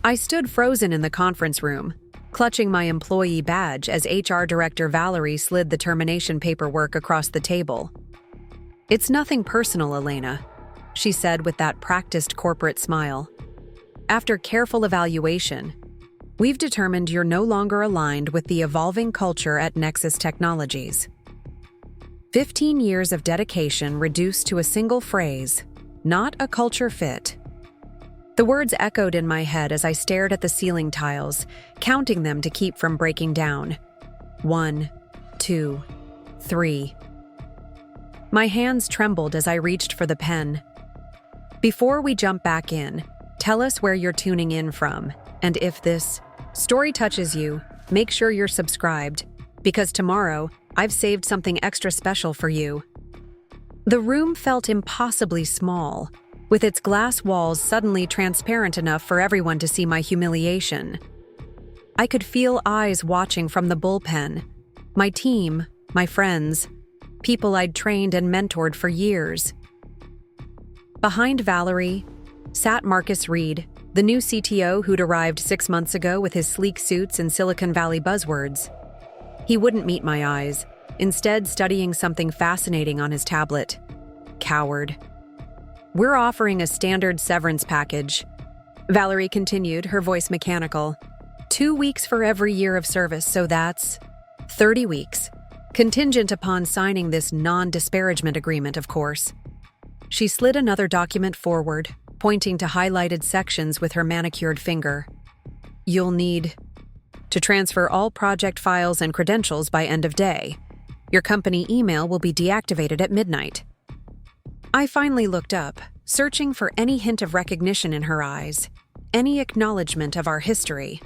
I stood frozen in the conference room, clutching my employee badge as HR Director Valerie slid the termination paperwork across the table. "It's nothing personal, Elena," she said with that practiced corporate smile. "After careful evaluation, we've determined you're no longer aligned with the evolving culture at Nexus Technologies. 15 years of dedication reduced to a single phrase, not a culture fit." The words echoed in my head as I stared at the ceiling tiles, counting them to keep from breaking down. 1, 2, 3. My hands trembled as I reached for the pen. "Before we jump back in, tell us where you're tuning in from, and if this story touches you, make sure you're subscribed, because tomorrow I've saved something extra special for you." The room felt impossibly small, with its glass walls suddenly transparent enough for everyone to see my humiliation. I could feel eyes watching from the bullpen. My team, my friends, people I'd trained and mentored for years. Behind Valerie sat Marcus Reed, the new CTO who'd arrived 6 months ago with his sleek suits and Silicon Valley buzzwords. He wouldn't meet my eyes, instead studying something fascinating on his tablet. Coward. "We're offering a standard severance package," Valerie continued, her voice mechanical. 2 weeks for every year of service, so that's 30 weeks. Contingent upon signing this non-disparagement agreement, of course. She slid another document forward, pointing to highlighted sections with her manicured finger. "You'll need to transfer all project files and credentials by end of day. Your company email will be deactivated at midnight." I finally looked up, searching for any hint of recognition in her eyes, any acknowledgement of our history.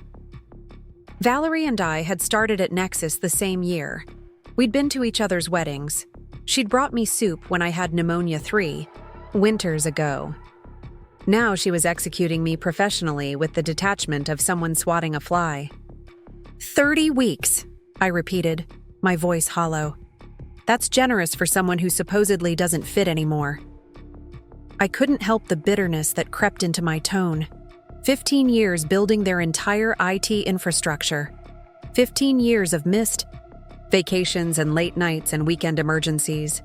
Valerie and I had started at Nexus the same year. We'd been to each other's weddings. She'd brought me soup when I had pneumonia 3 winters ago. Now she was executing me professionally with the detachment of someone swatting a fly. 30 weeks, I repeated, my voice hollow. That's generous for someone who supposedly doesn't fit anymore. I couldn't help the bitterness that crept into my tone. 15 years building their entire IT infrastructure. 15 years of missed vacations and late nights and weekend emergencies.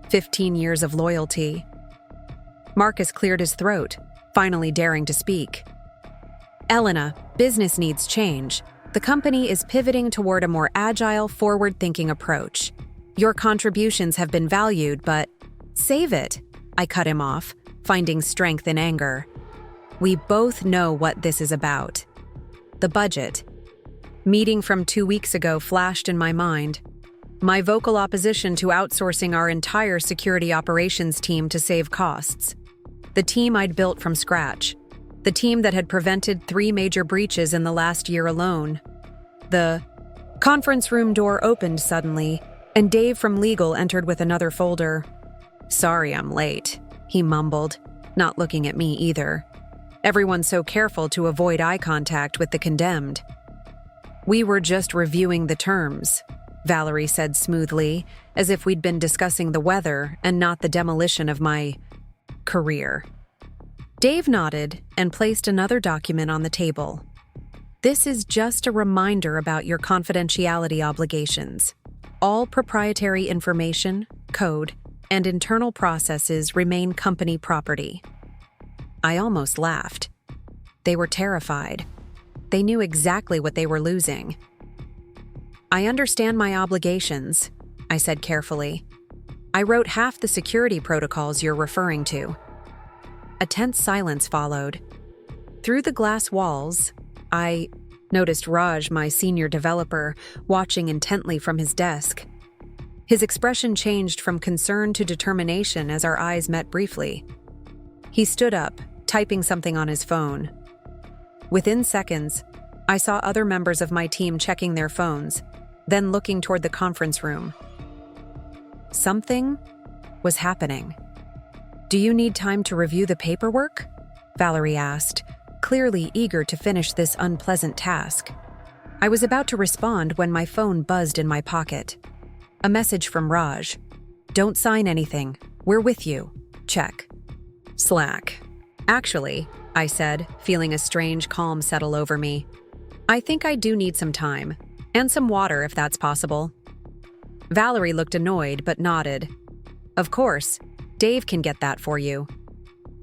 15 years of loyalty. Marcus cleared his throat, finally daring to speak. "Elena, business needs change. The company is pivoting toward a more agile, forward-thinking approach. Your contributions have been valued, but save it," I cut him off, finding strength in anger. "We both know what this is about." The budget. Meeting from 2 weeks ago flashed in my mind. My vocal opposition to outsourcing our entire security operations team to save costs. The team I'd built from scratch. The team that had prevented 3 major breaches in the last year alone. The conference room door opened suddenly, and Dave from legal entered with another folder. "Sorry I'm late," he mumbled, not looking at me either. Everyone's so careful to avoid eye contact with the condemned. "We were just reviewing the terms," Valerie said smoothly, as if we'd been discussing the weather and not the demolition of my career. Dave nodded and placed another document on the table. "This is just a reminder about your confidentiality obligations. All proprietary information, code, and internal processes remain company property." I almost laughed. They were terrified. They knew exactly what they were losing. "I understand my obligations," I said carefully. "I wrote half the security protocols you're referring to." A tense silence followed. Through the glass walls, I noticed Raj, my senior developer, watching intently from his desk. His expression changed from concern to determination as our eyes met briefly. He stood up, typing something on his phone. Within seconds, I saw other members of my team checking their phones, then looking toward the conference room. Something was happening. "Do you need time to review the paperwork?" Valerie asked, clearly eager to finish this unpleasant task. I was about to respond when my phone buzzed in my pocket. A message from Raj. "Don't sign anything. We're with you. Check." Slack. Actually, I said, feeling a strange calm settle over me. I think I do need some time, and some water if that's possible. Valerie looked annoyed but nodded. Of course, Dave can get that for you.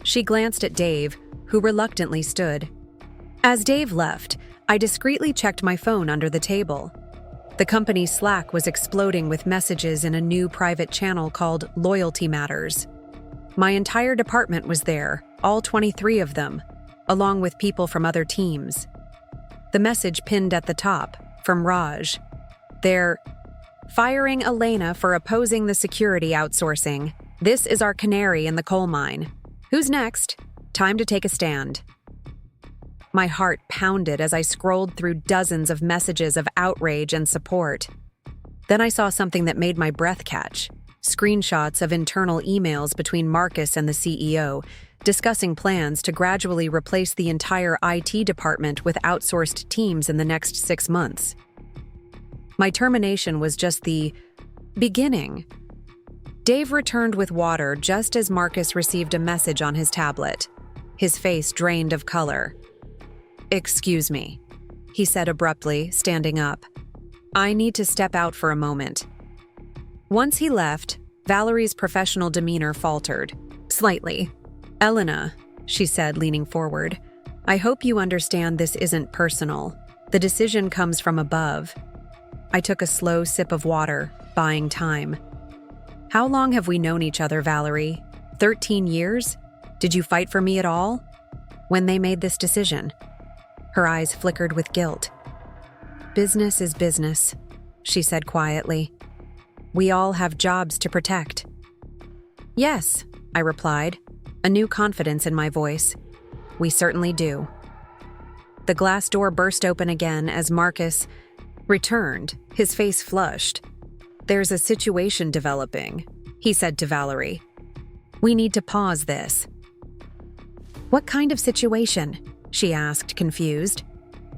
She glanced at Dave, who reluctantly stood. As Dave left, I discreetly checked my phone under the table. The company's Slack was exploding with messages in a new private channel called Loyalty Matters. My entire department was there, all 23 of them, along with people from other teams. The message pinned at the top, from Raj. They're firing Elena for opposing the security outsourcing. This is our canary in the coal mine. Who's next? Time to take a stand. My heart pounded as I scrolled through dozens of messages of outrage and support. Then I saw something that made my breath catch. Screenshots of internal emails between Marcus and the CEO, discussing plans to gradually replace the entire IT department with outsourced teams in the next 6 months. My termination was just the beginning. Dave returned with water just as Marcus received a message on his tablet. His face drained of color. "Excuse me," he said abruptly, standing up. "I need to step out for a moment." Once he left, Valerie's professional demeanor faltered. Slightly. "Elena," she said, leaning forward, "I hope you understand this isn't personal. The decision comes from above." I took a slow sip of water, buying time. "How long have we known each other, Valerie? 13 years? Did you fight for me at all? When they made this decision?" Her eyes flickered with guilt. "Business is business," she said quietly. "We all have jobs to protect." "Yes," I replied, a new confidence in my voice. "We certainly do." The glass door burst open again as Marcus returned, his face flushed. "There's a situation developing," he said to Valerie. "We need to pause this." "What kind of situation?" she asked, confused.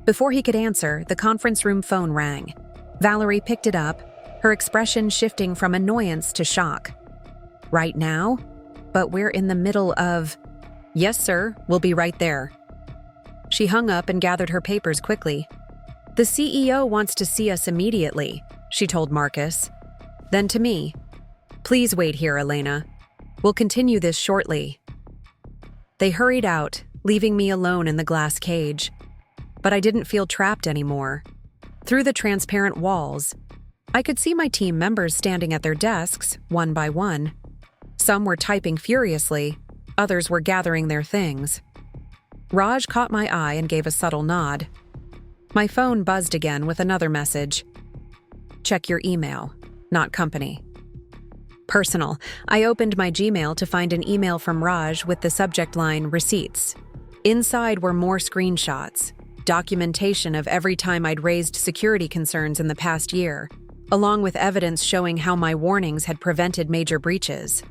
Before he could answer, the conference room phone rang. Valerie picked it up, her expression shifting from annoyance to shock. "Right now? But we're in the middle of—" "Yes, sir, we'll be right there." She hung up and gathered her papers quickly. "The CEO wants to see us immediately," she told Marcus. Then to me, "Please wait here, Elena. We'll continue this shortly." They hurried out, leaving me alone in the glass cage. But I didn't feel trapped anymore. Through the transparent walls, I could see my team members standing at their desks, one by one. Some were typing furiously, others were gathering their things. Raj caught my eye and gave a subtle nod. My phone buzzed again with another message. "Check your email, not company." Personal. I opened my Gmail to find an email from Raj with the subject line, "Receipts." Inside were more screenshots, documentation of every time I'd raised security concerns in the past year, along with evidence showing how my warnings had prevented major breaches.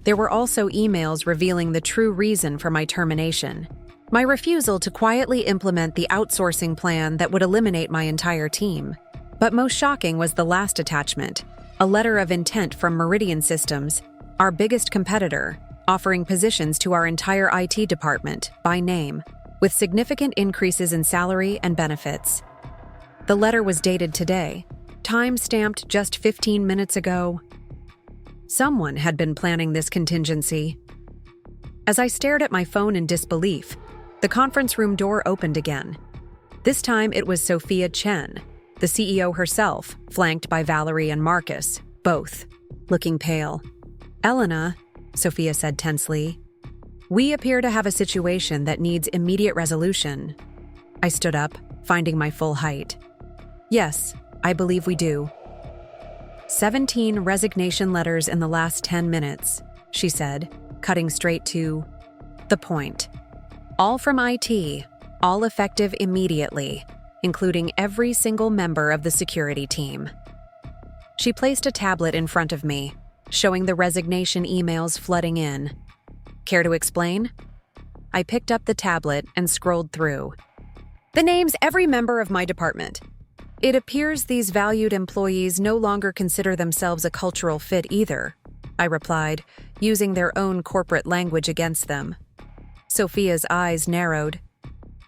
There were also emails revealing the true reason for my termination: my refusal to quietly implement the outsourcing plan that would eliminate my entire team. But most shocking was the last attachment, a letter of intent from Meridian Systems, our biggest competitor, offering positions to our entire IT department, by name, with significant increases in salary and benefits. The letter was dated today, time-stamped just 15 minutes ago. Someone had been planning this contingency. As I stared at my phone in disbelief, the conference room door opened again. This time it was Sophia Chen, the CEO herself, flanked by Valerie and Marcus, both looking pale. "Elena," Sophia said tensely, "we appear to have a situation that needs immediate resolution." I stood up, finding my full height. "Yes, I believe we do." 17 resignation letters in the last 10 minutes, she said, cutting straight to the point. All from IT, all effective immediately, including every single member of the security team. She placed a tablet in front of me, showing the resignation emails flooding in. "Care to explain?" I picked up the tablet and scrolled through. "The name's every member of my department. It appears these valued employees no longer consider themselves a cultural fit either," I replied, using their own corporate language against them. Sophia's eyes narrowed.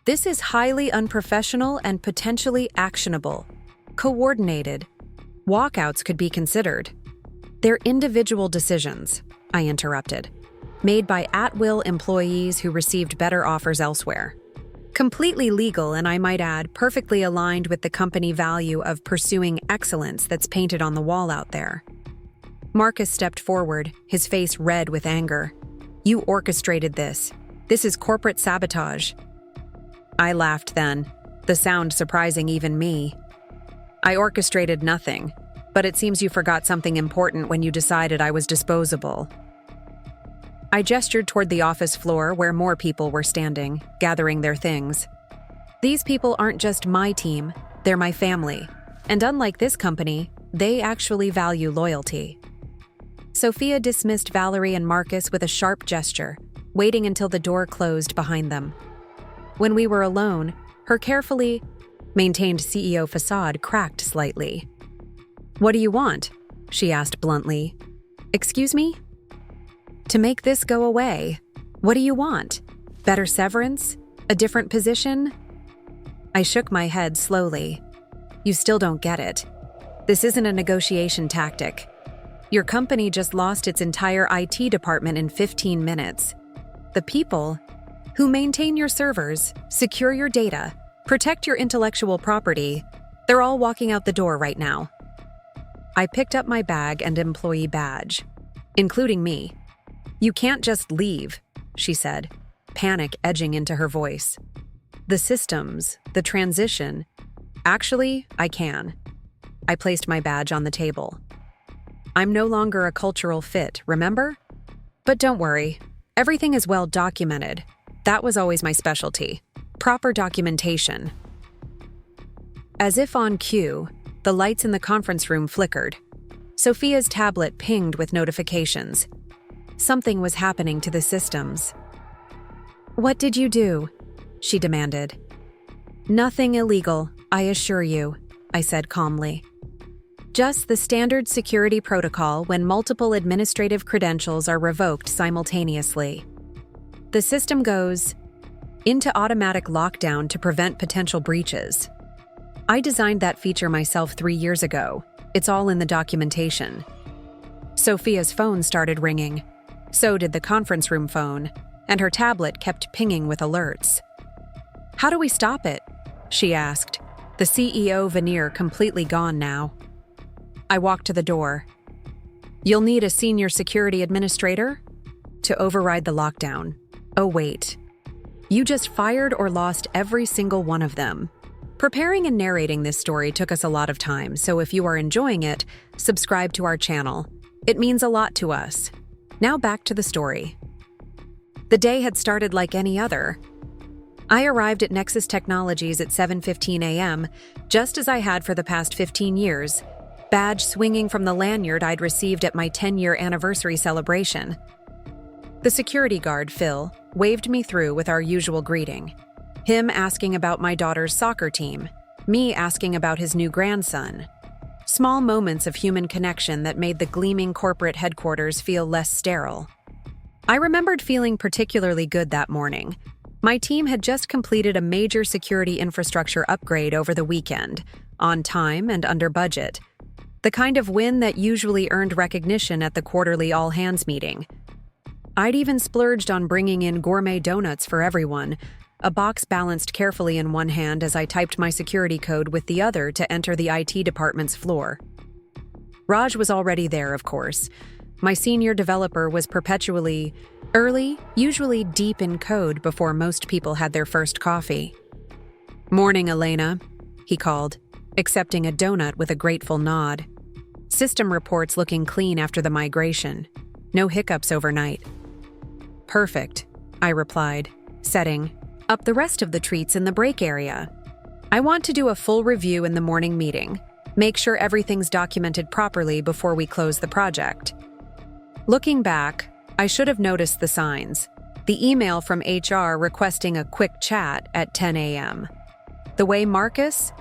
This is highly unprofessional and potentially actionable. Coordinated. Walkouts could be considered. They're individual decisions, I interrupted, made by at-will employees who received better offers elsewhere. Completely legal, and I might add, perfectly aligned with the company value of pursuing excellence that's painted on the wall out there. Marcus stepped forward, his face red with anger. You orchestrated this. This is corporate sabotage. I laughed then, the sound surprising even me. I orchestrated nothing, but it seems you forgot something important when you decided I was disposable. I gestured toward the office floor where more people were standing, gathering their things. These people aren't just my team, they're my family. And unlike this company, they actually value loyalty. Sophia dismissed Valerie and Marcus with a sharp gesture, waiting until the door closed behind them. When we were alone, her carefully maintained CEO facade cracked slightly. What do you want? She asked bluntly. Excuse me? To make this go away, what do you want? Better severance? A different position? I shook my head slowly. You still don't get it. This isn't a negotiation tactic. Your company just lost its entire IT department in 15 minutes. The people who maintain your servers, secure your data, protect your intellectual property, they're all walking out the door right now. I picked up my bag and employee badge, including me. You can't just leave, she said, panic edging into her voice. The systems, the transition. Actually, I can. I placed my badge on the table. I'm no longer a cultural fit, remember? But don't worry, everything is well documented. That was always my specialty. Proper documentation. As if on cue, the lights in the conference room flickered. Sophia's tablet pinged with notifications. Something was happening to the systems. What did you do? She demanded. Nothing illegal, I assure you, I said calmly. Just the standard security protocol when multiple administrative credentials are revoked simultaneously. The system goes into automatic lockdown to prevent potential breaches. I designed that feature myself 3 years ago. It's all in the documentation. Sophia's phone started ringing. So did the conference room phone, and her tablet kept pinging with alerts. How do we stop it? She asked, the CEO veneer completely gone now. I walked to the door. You'll need a senior security administrator to override the lockdown. Oh, wait. You just fired or lost every single one of them. Preparing and narrating this story took us a lot of time, so if you are enjoying it, subscribe to our channel. It means a lot to us. Now back to the story. The day had started like any other. I arrived at Nexus Technologies at 7:15 a.m., just as I had for the past 15 years, badge swinging from the lanyard I'd received at my 10-year anniversary celebration. The security guard, Phil, waved me through with our usual greeting. Him asking about my daughter's soccer team, me asking about his new grandson. Small moments of human connection that made the gleaming corporate headquarters feel less sterile. I remembered feeling particularly good that morning. My team had just completed a major security infrastructure upgrade over the weekend, on time and under budget. The kind of win that usually earned recognition at the quarterly all-hands meeting. I'd even splurged on bringing in gourmet donuts for everyone, a box balanced carefully in one hand as I typed my security code with the other to enter the IT department's floor. Raj was already there, of course. My senior developer was perpetually early, usually deep in code before most people had their first coffee. Morning, Elena, he called, accepting a donut with a grateful nod. System reports looking clean after the migration. No hiccups overnight. Perfect, I replied, setting up the rest of the treats in the break area. I want to do a full review in the morning meeting. Make sure everything's documented properly before we close the project. Looking back, I should have noticed the signs. The email from HR requesting a quick chat at 10 a.m. The way Marcus,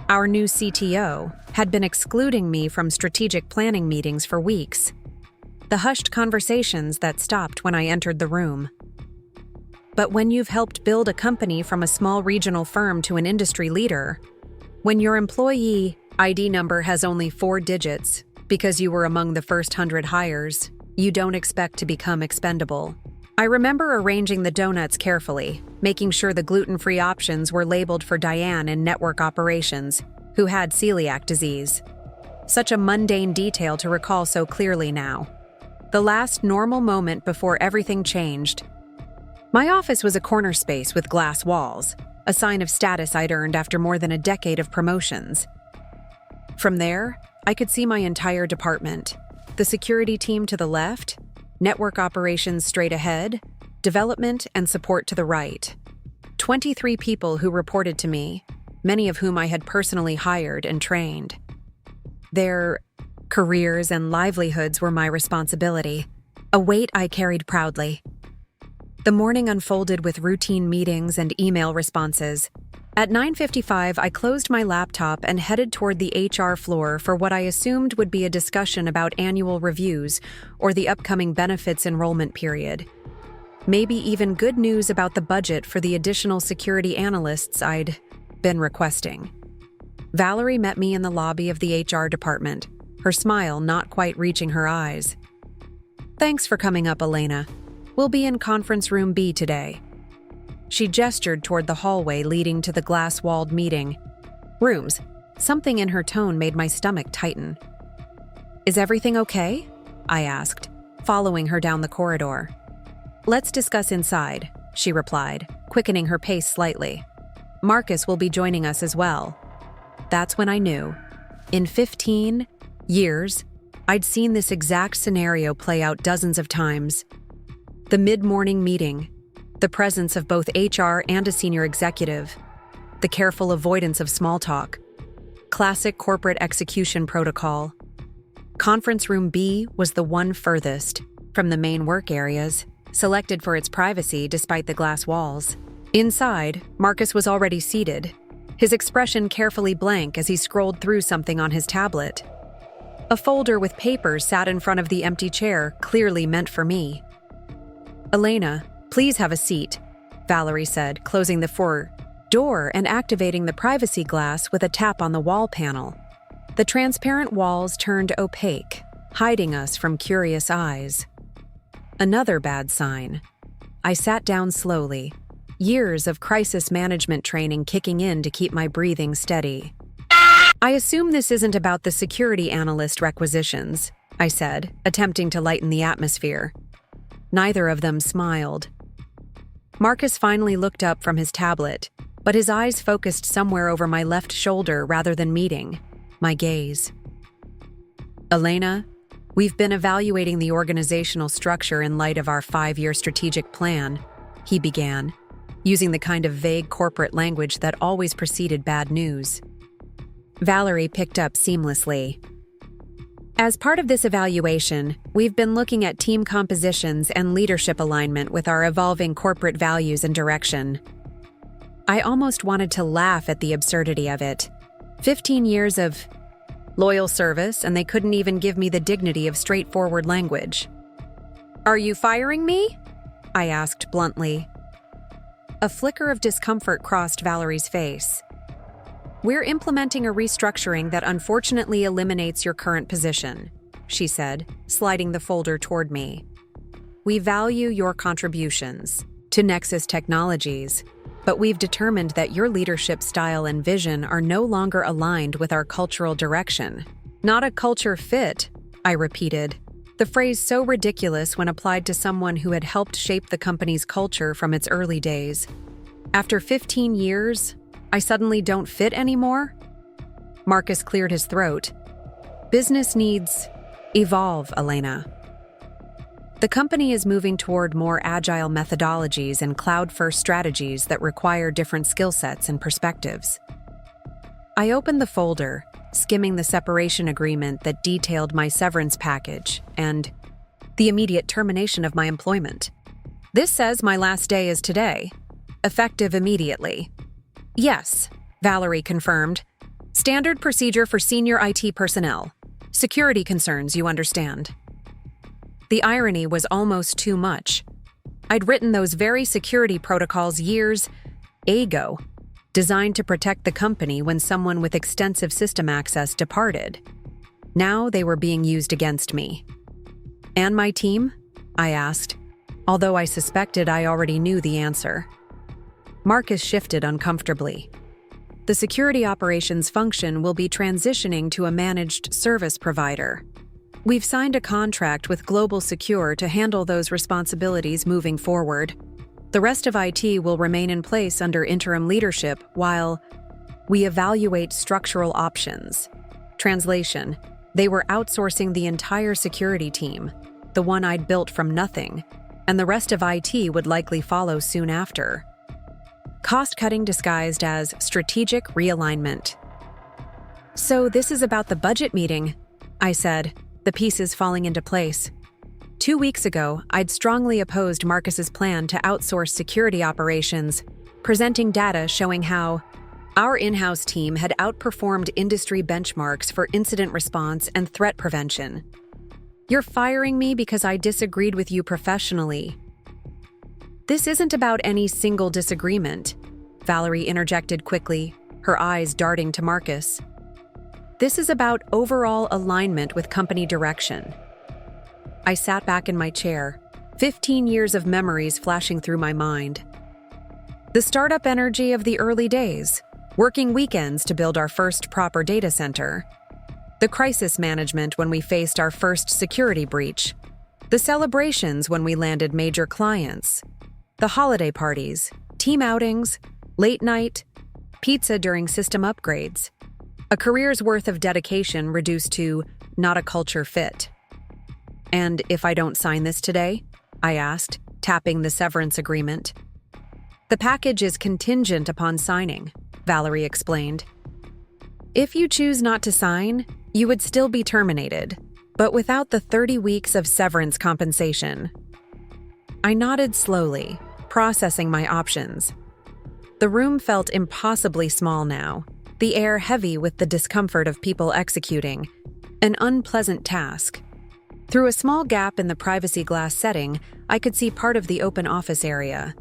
our new CTO, had been excluding me from strategic planning meetings for weeks. The hushed conversations that stopped when I entered the room. But when you've helped build a company from a small regional firm to an industry leader, when your employee ID number has only 4 digits because you were among the first 100 hires, you don't expect to become expendable. I remember arranging the donuts carefully, making sure the gluten-free options were labeled for Diane in network operations, who had celiac disease. Such a mundane detail to recall so clearly now. The last normal moment before everything changed. My office was a corner space with glass walls, a sign of status I'd earned after more than a decade of promotions. From there, I could see my entire department. The security team to the left, network operations straight ahead, development and support to the right. 23 people who reported to me, many of whom I had personally hired and trained. Their careers and livelihoods were my responsibility, a weight I carried proudly. The morning unfolded with routine meetings and email responses. At 9:55, I closed my laptop and headed toward the HR floor for what I assumed would be a discussion about annual reviews or the upcoming benefits enrollment period. Maybe even good news about the budget for the additional security analysts I'd been requesting. Valerie met me in the lobby of the HR department, her smile not quite reaching her eyes. "Thanks for coming up, Elena. We'll be in conference room B today." She gestured toward the hallway leading to the glass-walled meeting rooms. Something in her tone made my stomach tighten. "Is everything okay?" I asked, following her down the corridor. "Let's discuss inside," she replied, quickening her pace slightly. "Marcus will be joining us as well." That's when I knew. In 15 years, I'd seen this exact scenario play out dozens of times. The mid-morning meeting, the presence of both HR and a senior executive, the careful avoidance of small talk, classic corporate execution protocol. Conference room B was the one furthest from the main work areas, selected for its privacy despite the glass walls. Inside, Marcus was already seated, his expression carefully blank as he scrolled through something on his tablet. A folder with papers sat in front of the empty chair, clearly meant for me. "Elena, please have a seat," Valerie said, closing the door and activating the privacy glass with a tap on the wall panel. The transparent walls turned opaque, hiding us from curious eyes. Another bad sign. I sat down slowly, years of crisis management training kicking in to keep my breathing steady. "I assume this isn't about the security analyst requisitions," I said, attempting to lighten the atmosphere. Neither of them smiled. Marcus finally looked up from his tablet, but his eyes focused somewhere over my left shoulder rather than meeting my gaze. "Elena, we've been evaluating the organizational structure in light of our 5-year strategic plan," he began, using the kind of vague corporate language that always preceded bad news. Valerie picked up seamlessly. "As part of this evaluation, we've been looking at team compositions and leadership alignment with our evolving corporate values and direction." I almost wanted to laugh at the absurdity of it. 15 years of loyal service, and they couldn't even give me the dignity of straightforward language. "Are you firing me?" I asked bluntly. A flicker of discomfort crossed Valerie's face. "We're implementing a restructuring that unfortunately eliminates your current position," she said, sliding the folder toward me. "We value your contributions to Nexus Technologies, but we've determined that your leadership style and vision are no longer aligned with our cultural direction." "Not a culture fit," I repeated, the phrase so ridiculous when applied to someone who had helped shape the company's culture from its early days. After 15 years, I suddenly don't fit anymore? Marcus cleared his throat. "Business needs evolve, Elena. The company is moving toward more agile methodologies and cloud-first strategies that require different skill sets and perspectives." I opened the folder, skimming the separation agreement that detailed my severance package and the immediate termination of my employment. "This says my last day is today, effective immediately." "Yes," Valerie confirmed. "Standard procedure for senior IT personnel. Security concerns, you understand." The irony was almost too much. I'd written those very security protocols years ago, designed to protect the company when someone with extensive system access departed. Now they were being used against me. "And my team?" I asked, although I suspected I already knew the answer. Marcus shifted uncomfortably. "The security operations function will be transitioning to a managed service provider. We've signed a contract with Global Secure to handle those responsibilities moving forward. The rest of IT will remain in place under interim leadership while we evaluate structural options." Translation: they were outsourcing the entire security team, the one I'd built from nothing, and the rest of IT would likely follow soon after. Cost-cutting disguised as strategic realignment. "So this is about the budget meeting," I said, the pieces falling into place. 2 weeks ago, I'd strongly opposed Marcus's plan to outsource security operations, presenting data showing how our in-house team had outperformed industry benchmarks for incident response and threat prevention. "You're firing me because I disagreed with you professionally." "This isn't about any single disagreement," Valerie interjected quickly, her eyes darting to Marcus. "This is about overall alignment with company direction." I sat back in my chair, 15 years of memories flashing through my mind. The startup energy of the early days, working weekends to build our first proper data center. The crisis management when we faced our first security breach. The celebrations when we landed major clients. The holiday parties, team outings, late night, pizza during system upgrades. A career's worth of dedication reduced to not a culture fit. "And if I don't sign this today?" I asked, tapping the severance agreement. "The package is contingent upon signing," Valerie explained. "If you choose not to sign, you would still be terminated, but without the 30 weeks of severance compensation." I nodded slowly, processing my options. The room felt impossibly small now, the air heavy with the discomfort of people executing an unpleasant task. Through a small gap in the privacy glass setting, I could see part of the open office area.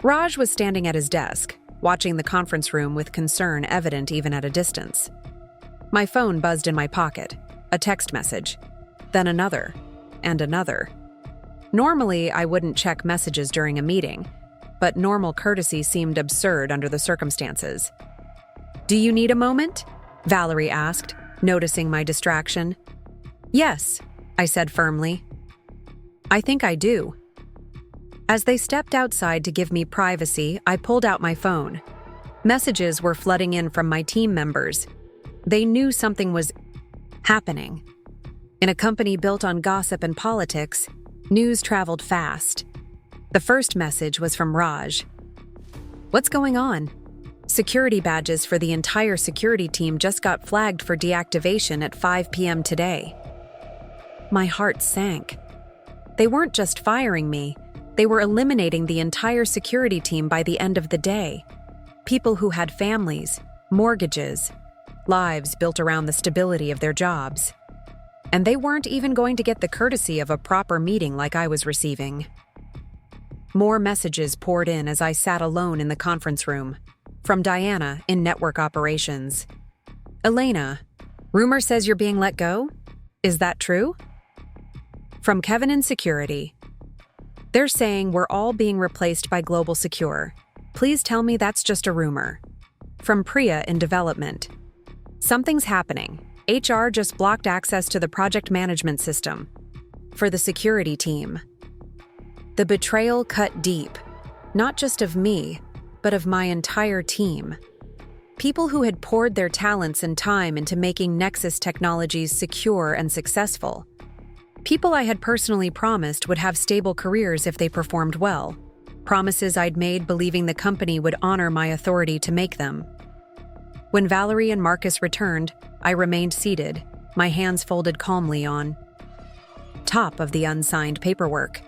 Raj was standing at his desk, watching the conference room with concern evident even at a distance. My phone buzzed in my pocket, a text message, then another, and another. Normally, I wouldn't check messages during a meeting, but normal courtesy seemed absurd under the circumstances. "Do you need a moment?" Valerie asked, noticing my distraction. "Yes," I said firmly. "I think I do." As they stepped outside to give me privacy, I pulled out my phone. Messages were flooding in from my team members. They knew something was happening. In a company built on gossip and politics, news traveled fast. The first message was from Raj. "What's going on? Security badges for the entire security team just got flagged for deactivation at 5 p.m. today." My heart sank. They weren't just firing me, they were eliminating the entire security team by the end of the day. People who had families, mortgages, lives built around the stability of their jobs. And they weren't even going to get the courtesy of a proper meeting like I was receiving. More messages poured in as I sat alone in the conference room. From Diana in network operations. "Elena, rumor says you're being let go? Is that true?" From Kevin in security. "They're saying we're all being replaced by Global Secure. Please tell me that's just a rumor." From Priya in development. "Something's happening. HR just blocked access to the project management system." For the security team. The betrayal cut deep, not just of me, but of my entire team. People who had poured their talents and time into making Nexus Technologies secure and successful. People I had personally promised would have stable careers if they performed well. Promises I'd made believing the company would honor my authority to make them. When Valerie and Marcus returned, I remained seated, my hands folded calmly on top of the unsigned paperwork.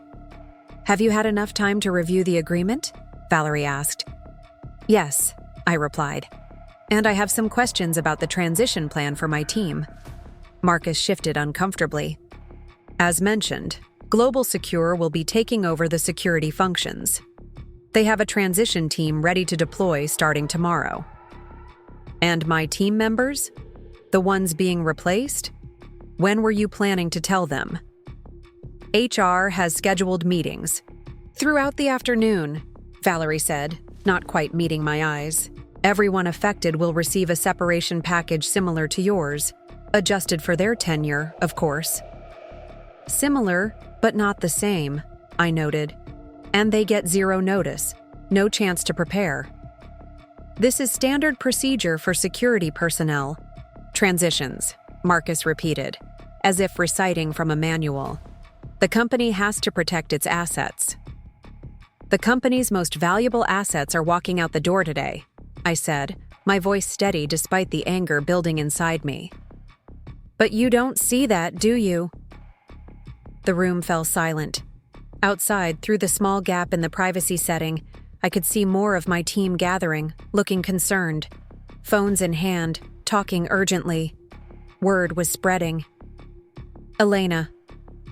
"Have you had enough time to review the agreement?" Valerie asked. "Yes," I replied. "And I have some questions about the transition plan for my team." Marcus shifted uncomfortably. "As mentioned, Global Secure will be taking over the security functions. They have a transition team ready to deploy starting tomorrow. And my team members? The ones being replaced? When were you planning to tell them? HR has scheduled meetings. Throughout the afternoon, Valerie said, not quite meeting my eyes. Everyone affected will receive a separation package similar to yours, adjusted for their tenure, of course. Similar, but not the same, I noted. And they get zero notice, no chance to prepare. This is standard procedure for security personnel. Transitions, Marcus repeated, as if reciting from a manual. The company has to protect its assets. The company's most valuable assets are walking out the door today, I said, my voice steady despite the anger building inside me. But you don't see that, do you? The room fell silent. Outside, through the small gap in the privacy setting, I could see more of my team gathering, looking concerned. Phones in hand, talking urgently. Word was spreading. Elena,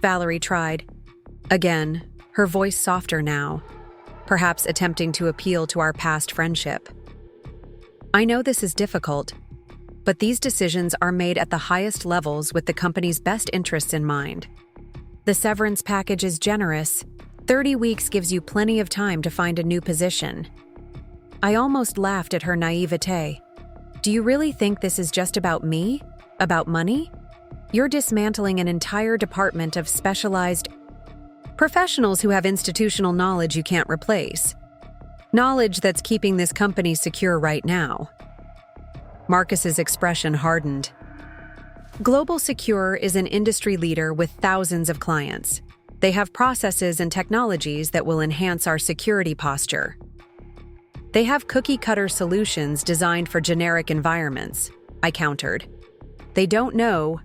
Valerie tried. Again, her voice softer now, perhaps attempting to appeal to our past friendship. I know this is difficult, but these decisions are made at the highest levels with the company's best interests in mind. The severance package is generous. 30 weeks gives you plenty of time to find a new position. I almost laughed at her naivete. Do you really think this is just about me? About money? You're dismantling an entire department of specialized professionals who have institutional knowledge you can't replace. Knowledge that's keeping this company secure right now. Marcus's expression hardened. Global Secure is an industry leader with thousands of clients. They have processes and technologies that will enhance our security posture. They have cookie-cutter solutions designed for generic environments, I countered. They don't know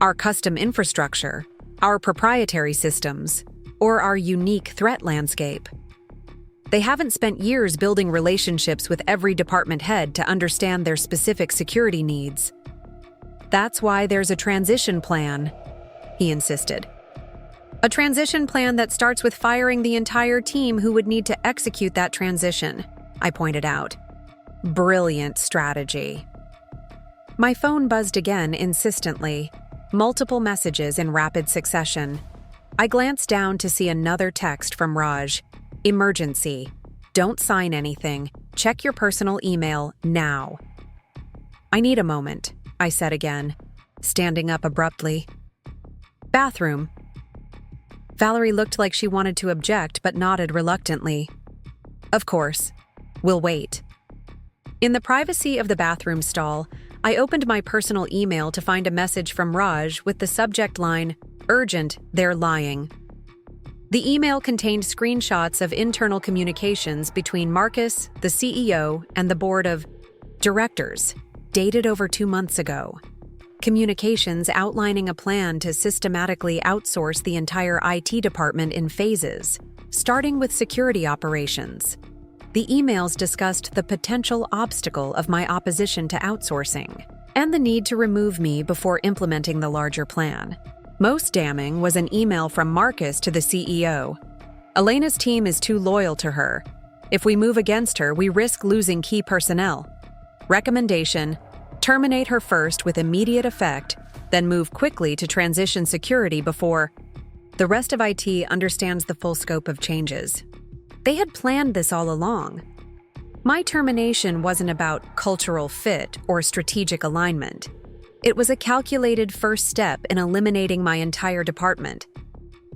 our custom infrastructure, our proprietary systems, or our unique threat landscape. They haven't spent years building relationships with every department head to understand their specific security needs. That's why there's a transition plan, he insisted. A transition plan that starts with firing the entire team who would need to execute that transition, I pointed out. Brilliant strategy. My phone buzzed again insistently, multiple messages in rapid succession. I glanced down to see another text from Raj. Emergency. Don't sign anything. Check your personal email now. I need a moment, I said again, standing up abruptly. Bathroom. Valerie looked like she wanted to object but nodded reluctantly. Of course. We'll wait. In the privacy of the bathroom stall, I opened my personal email to find a message from Raj with the subject line, "Urgent, they're lying." The email contained screenshots of internal communications between Marcus, the CEO, and the board of directors, dated over 2 months ago. Communications outlining a plan to systematically outsource the entire IT department in phases, starting with security operations. The emails discussed the potential obstacle of my opposition to outsourcing and the need to remove me before implementing the larger plan. Most damning was an email from Marcus to the CEO. Elena's team is too loyal to her. If we move against her, we risk losing key personnel. Recommendation: terminate her first with immediate effect, then move quickly to transition security before the rest of IT understands the full scope of changes. They had planned this all along. My termination wasn't about cultural fit or strategic alignment. It was a calculated first step in eliminating my entire department.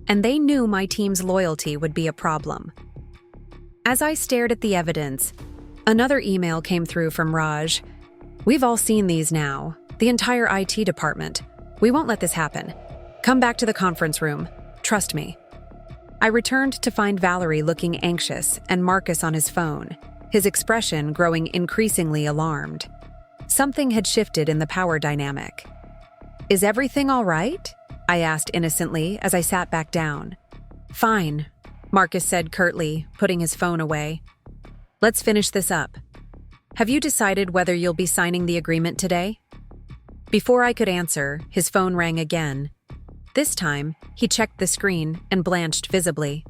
And they knew my team's loyalty would be a problem. As I stared at the evidence, another email came through from Raj. We've all seen these now. The entire IT department. We won't let this happen. Come back to the conference room. Trust me. I returned to find Valerie looking anxious and Marcus on his phone, his expression growing increasingly alarmed. Something had shifted in the power dynamic. Is everything all right? I asked innocently as I sat back down. Fine, Marcus said curtly, putting his phone away. Let's finish this up. Have you decided whether you'll be signing the agreement today? Before I could answer, his phone rang again. This time, he checked the screen and blanched visibly.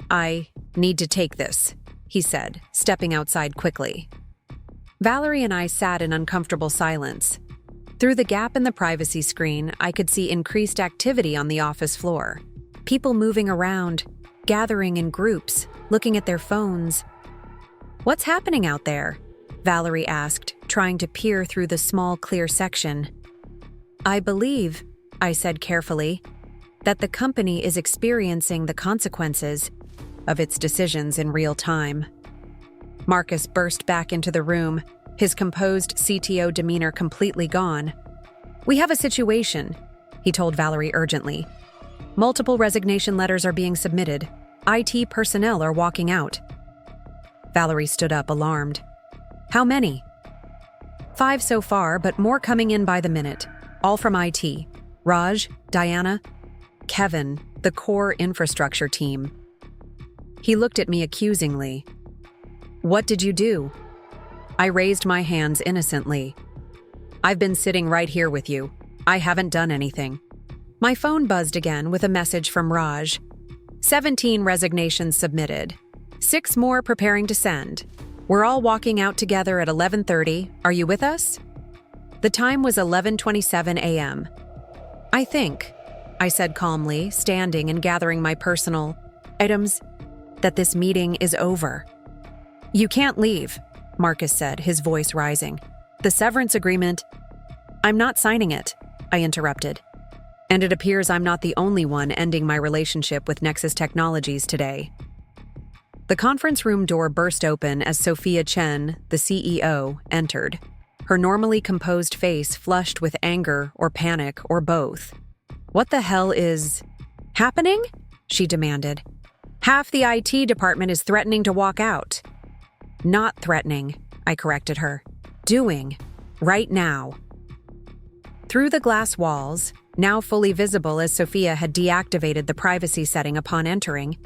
"I need to take this," he said, stepping outside quickly. Valerie and I sat in uncomfortable silence. Through the gap in the privacy screen, I could see increased activity on the office floor. People moving around, gathering in groups, looking at their phones. "What's happening out there?" Valerie asked, trying to peer through the small, clear section. "I believe," I said carefully, "that the company is experiencing the consequences of its decisions in real time." Marcus burst back into the room, his composed CTO demeanor completely gone. "We have a situation," he told Valerie urgently. "Multiple resignation letters are being submitted. IT personnel are walking out." Valerie stood up, alarmed. "How many?" "5 so far, but more coming in by the minute. All from IT. Raj, Diana, Kevin, the core infrastructure team." He looked at me accusingly. "What did you do?" I raised my hands innocently. "I've been sitting right here with you. I haven't done anything." My phone buzzed again with a message from Raj. 17 resignations submitted. 6 more preparing to send. We're all walking out together at 11:30. Are you with us? The time was 11:27 a.m. "I think," I said calmly, standing and gathering my personal items, "that this meeting is over." "You can't leave," Marcus said, his voice rising. "The severance agreement—" "I'm not signing it," I interrupted. "And it appears I'm not the only one ending my relationship with Nexus Technologies today." The conference room door burst open as Sophia Chen, the CEO, entered. Her normally composed face flushed with anger or panic or both. "What the hell is happening?" she demanded. "Half the IT department is threatening to walk out." "Not threatening," I corrected her. "Doing. Right now." Through the glass walls, now fully visible as Sophia had deactivated the privacy setting upon entering,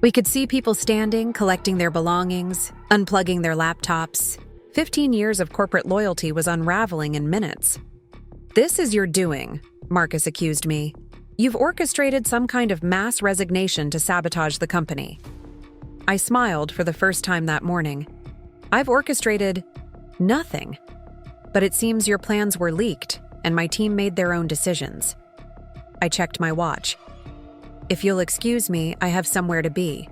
we could see people standing, collecting their belongings, unplugging their laptops. 15 years of corporate loyalty was unraveling in minutes. "This is your doing," Marcus accused me. "You've orchestrated some kind of mass resignation to sabotage the company." I smiled for the first time that morning. "I've orchestrated nothing. But it seems your plans were leaked, and my team made their own decisions." I checked my watch. "If you'll excuse me, I have somewhere to be."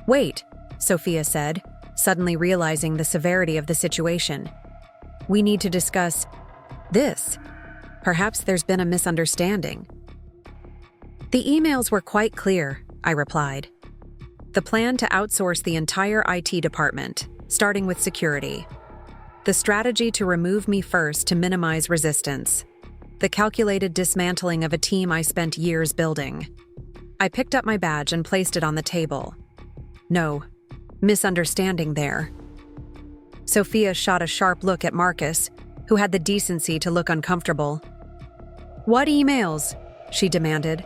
"Wait," Sophia said, suddenly realizing the severity of the situation. "We need to discuss this. Perhaps there's been a misunderstanding." "The emails were quite clear," I replied. "The plan to outsource the entire IT department, starting with security. The strategy to remove me first to minimize resistance. The calculated dismantling of a team I spent years building." I picked up my badge and placed it on the table. "No misunderstanding there." Sophia shot a sharp look at Marcus, who had the decency to look uncomfortable. "What emails?" she demanded.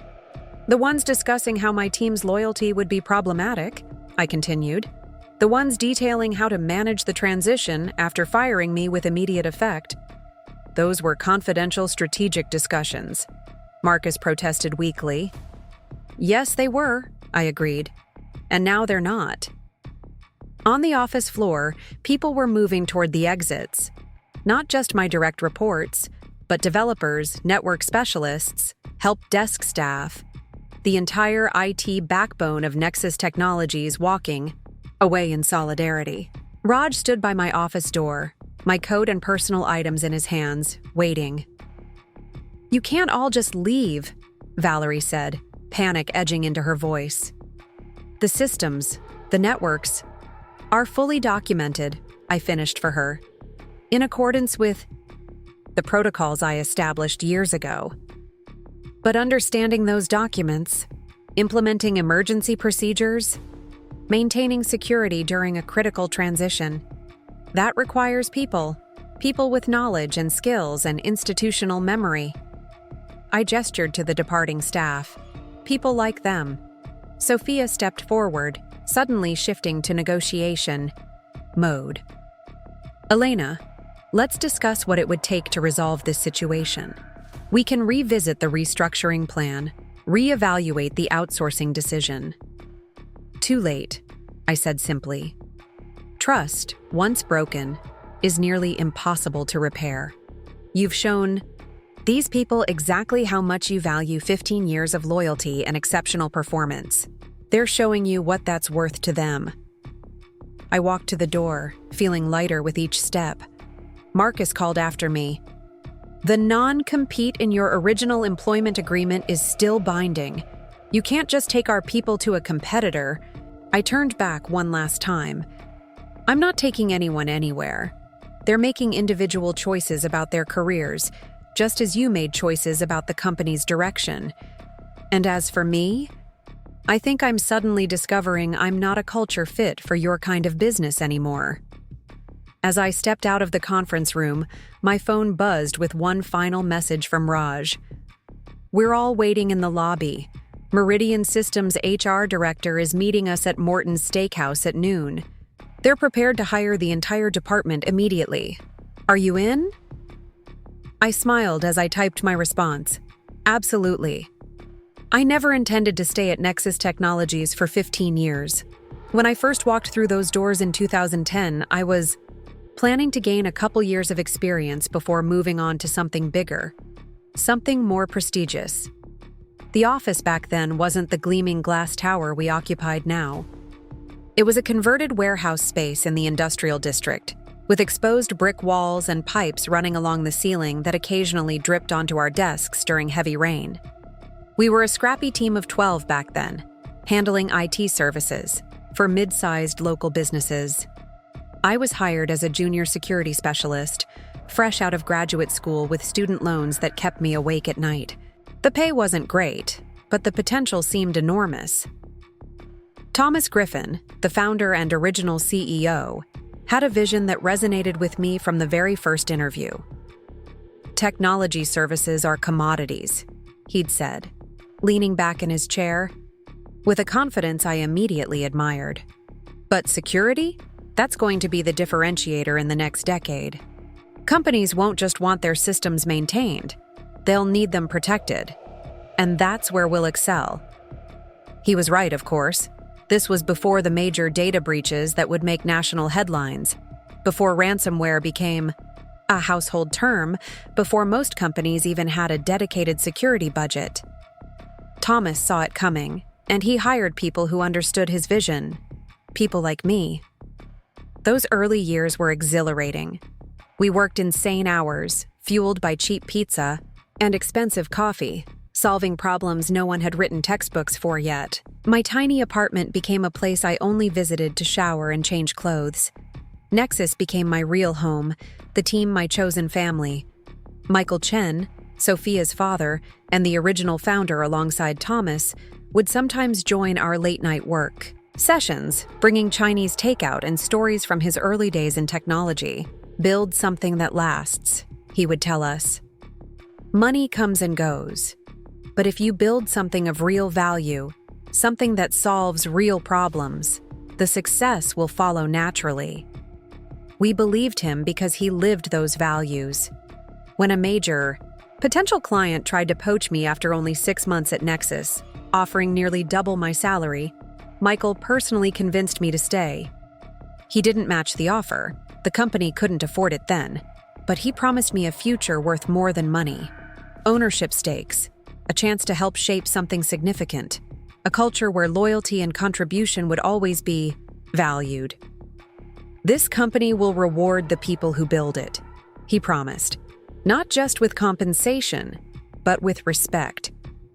"The ones discussing how my team's loyalty would be problematic," I continued. "The ones detailing how to manage the transition after firing me with immediate effect. Those were confidential strategic discussions," Marcus protested weakly. "Yes, they were," I agreed. "And now they're not." On the office floor, people were moving toward the exits. Not just my direct reports, but developers, network specialists, help desk staff, the entire IT backbone of Nexus Technologies walking away in solidarity. Raj stood by my office door, my coat and personal items in his hands, waiting. "You can't all just leave," Valerie said, panic edging into her voice. "The systems, the networks, are fully documented," I finished for her, "in accordance with the protocols I established years ago. But understanding those documents, implementing emergency procedures, maintaining security during a critical transition, that requires people with knowledge and skills and institutional memory." I gestured to the departing staff. "People like them." Sophia stepped forward, suddenly shifting to negotiation mode. "Elena, let's discuss what it would take to resolve this situation." We can revisit the restructuring plan, reevaluate the outsourcing decision. Too late, I said simply. Trust, once broken, is nearly impossible to repair. You've shown these people exactly how much you value 15 years of loyalty and exceptional performance. They're showing you what that's worth to them. I walked to the door, feeling lighter with each step. Marcus called after me. The non-compete in your original employment agreement is still binding. You can't just take our people to a competitor. I turned back one last time. I'm not taking anyone anywhere. They're making individual choices about their careers, just as you made choices about the company's direction. And as for me, I think I'm suddenly discovering I'm not a culture fit for your kind of business anymore. As I stepped out of the conference room, my phone buzzed with one final message from Raj. We're all waiting in the lobby. Meridian Systems' HR Director is meeting us at Morton's Steakhouse at noon. They're prepared to hire the entire department immediately. Are you in? I smiled as I typed my response. Absolutely. I never intended to stay at Nexus Technologies for 15 years. When I first walked through those doors in 2010, I was planning to gain a couple years of experience before moving on to something bigger, something more prestigious. The office back then wasn't the gleaming glass tower we occupied now. It was a converted warehouse space in the industrial district, with exposed brick walls and pipes running along the ceiling that occasionally dripped onto our desks during heavy rain. We were a scrappy team of 12 back then, handling IT services for mid-sized local businesses. I was hired as a junior security specialist, fresh out of graduate school with student loans that kept me awake at night. The pay wasn't great, but the potential seemed enormous. Thomas Griffin, the founder and original CEO, had a vision that resonated with me from the very first interview. Technology services are commodities, he'd said, leaning back in his chair, with a confidence I immediately admired. But security? That's going to be the differentiator in the next decade. Companies won't just want their systems maintained, they'll need them protected. And that's where we'll excel. He was right, of course. This was before the major data breaches that would make national headlines, before ransomware became a household term, before most companies even had a dedicated security budget. Thomas saw it coming, and he hired people who understood his vision, people like me. Those early years were exhilarating. We worked insane hours, fueled by cheap pizza and expensive coffee, solving problems no one had written textbooks for yet. My tiny apartment became a place I only visited to shower and change clothes. Nexus became my real home, the team my chosen family. Michael Chen, Sophia's father, and the original founder alongside Thomas, would sometimes join our late-night work sessions, bringing Chinese takeout and stories from his early days in technology. Build something that lasts, he would tell us. Money comes and goes. But if you build something of real value, something that solves real problems, the success will follow naturally. We believed him because he lived those values. When a major, potential client tried to poach me after only 6 months at Nexus, offering nearly double my salary, Michael personally convinced me to stay. He didn't match the offer. The company couldn't afford it then, but he promised me a future worth more than money. Ownership stakes, a chance to help shape something significant, a culture where loyalty and contribution would always be valued. This company will reward the people who build it, he promised, not just with compensation, but with respect,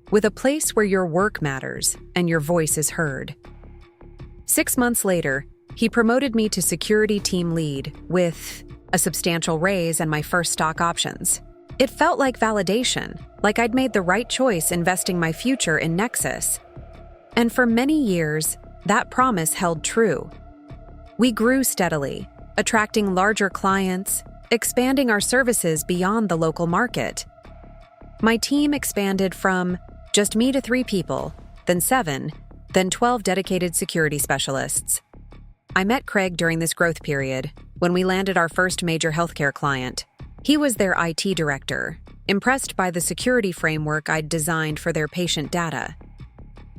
with a place where your work matters and your voice is heard. 6 months later, he promoted me to security team lead with a substantial raise and my first stock options. It felt like validation, like I'd made the right choice investing my future in Nexus. And for many years, that promise held true. We grew steadily, attracting larger clients, expanding our services beyond the local market. My team expanded from just me to 3 people, then 7, then 12 dedicated security specialists. I met Craig during this growth period, when we landed our first major healthcare client. He was their IT director, impressed by the security framework I'd designed for their patient data.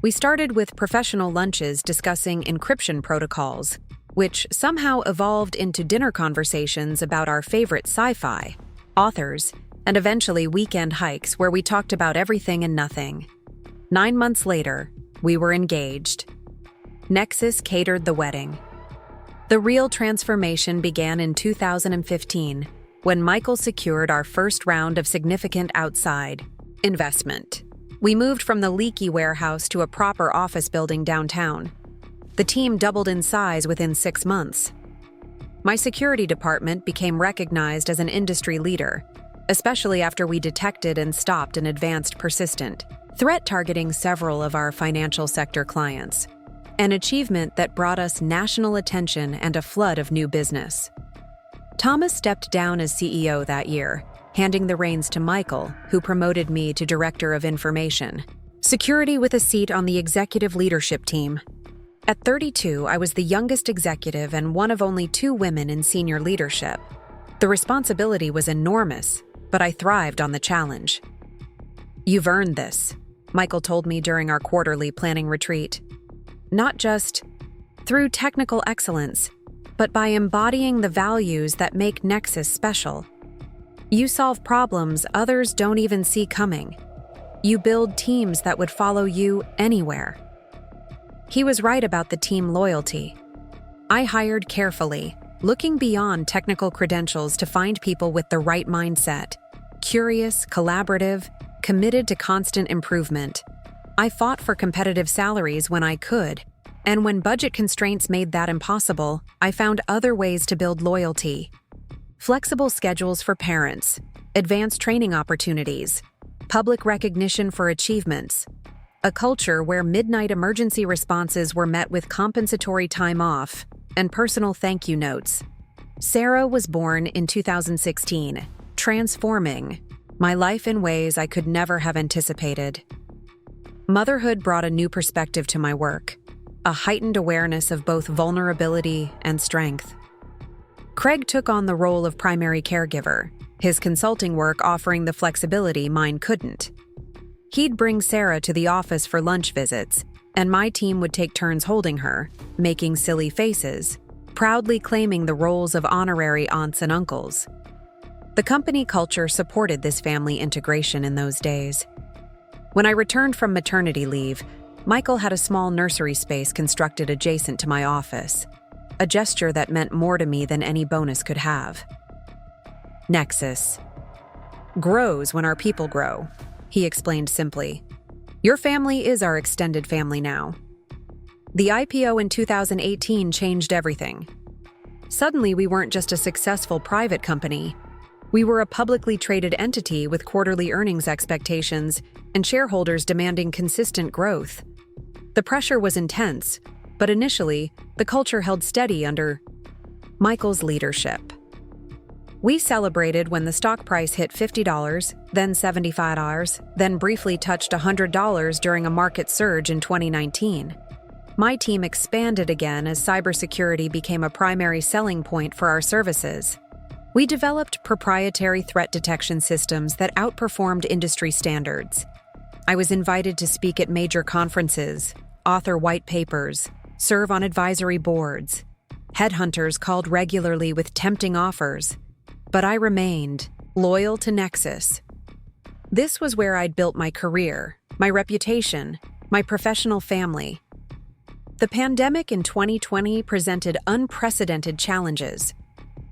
We started with professional lunches discussing encryption protocols, which somehow evolved into dinner conversations about our favorite sci-fi, authors, and eventually weekend hikes where we talked about everything and nothing. 9 months later, we were engaged. Nexus catered the wedding. The real transformation began in 2015, when Michael secured our first round of significant outside investment. We moved from the leaky warehouse to a proper office building downtown. The team doubled in size within 6 months. My security department became recognized as an industry leader, especially after we detected and stopped an advanced persistent threat targeting several of our financial sector clients, an achievement that brought us national attention and a flood of new business. Thomas stepped down as CEO that year, handing the reins to Michael, who promoted me to Director of Information Security with a seat on the executive leadership team. At 32, I was the youngest executive and one of only 2 women in senior leadership. The responsibility was enormous, but I thrived on the challenge. "You've earned this," Michael told me during our quarterly planning retreat. Not just through technical excellence, but by embodying the values that make Nexus special. You solve problems others don't even see coming. You build teams that would follow you anywhere. He was right about the team loyalty. I hired carefully, looking beyond technical credentials to find people with the right mindset, curious, collaborative, committed to constant improvement. I fought for competitive salaries when I could, and when budget constraints made that impossible, I found other ways to build loyalty. Flexible schedules for parents, advanced training opportunities, public recognition for achievements, a culture where midnight emergency responses were met with compensatory time off, and personal thank you notes. Sarah was born in 2016, transforming my life in ways I could never have anticipated. Motherhood brought a new perspective to my work, a heightened awareness of both vulnerability and strength. Craig took on the role of primary caregiver, his consulting work offering the flexibility mine couldn't. He'd bring Sarah to the office for lunch visits, and my team would take turns holding her, making silly faces, proudly claiming the roles of honorary aunts and uncles. The company culture supported this family integration in those days. When I returned from maternity leave, Michael had a small nursery space constructed adjacent to my office, a gesture that meant more to me than any bonus could have. Nexus grows when our people grow, he explained simply. Your family is our extended family now. The IPO in 2018 changed everything. Suddenly, we weren't just a successful private company. We were a publicly traded entity with quarterly earnings expectations and shareholders demanding consistent growth. The pressure was intense, but initially, the culture held steady under Michael's leadership. We celebrated when the stock price hit $50, then $75, then briefly touched $100 during a market surge in 2019. My team expanded again as cybersecurity became a primary selling point for our services. We developed proprietary threat detection systems that outperformed industry standards. I was invited to speak at major conferences, author white papers, serve on advisory boards. Headhunters called regularly with tempting offers, but I remained loyal to Nexus. This was where I'd built my career, my reputation, my professional family. The pandemic in 2020 presented unprecedented challenges.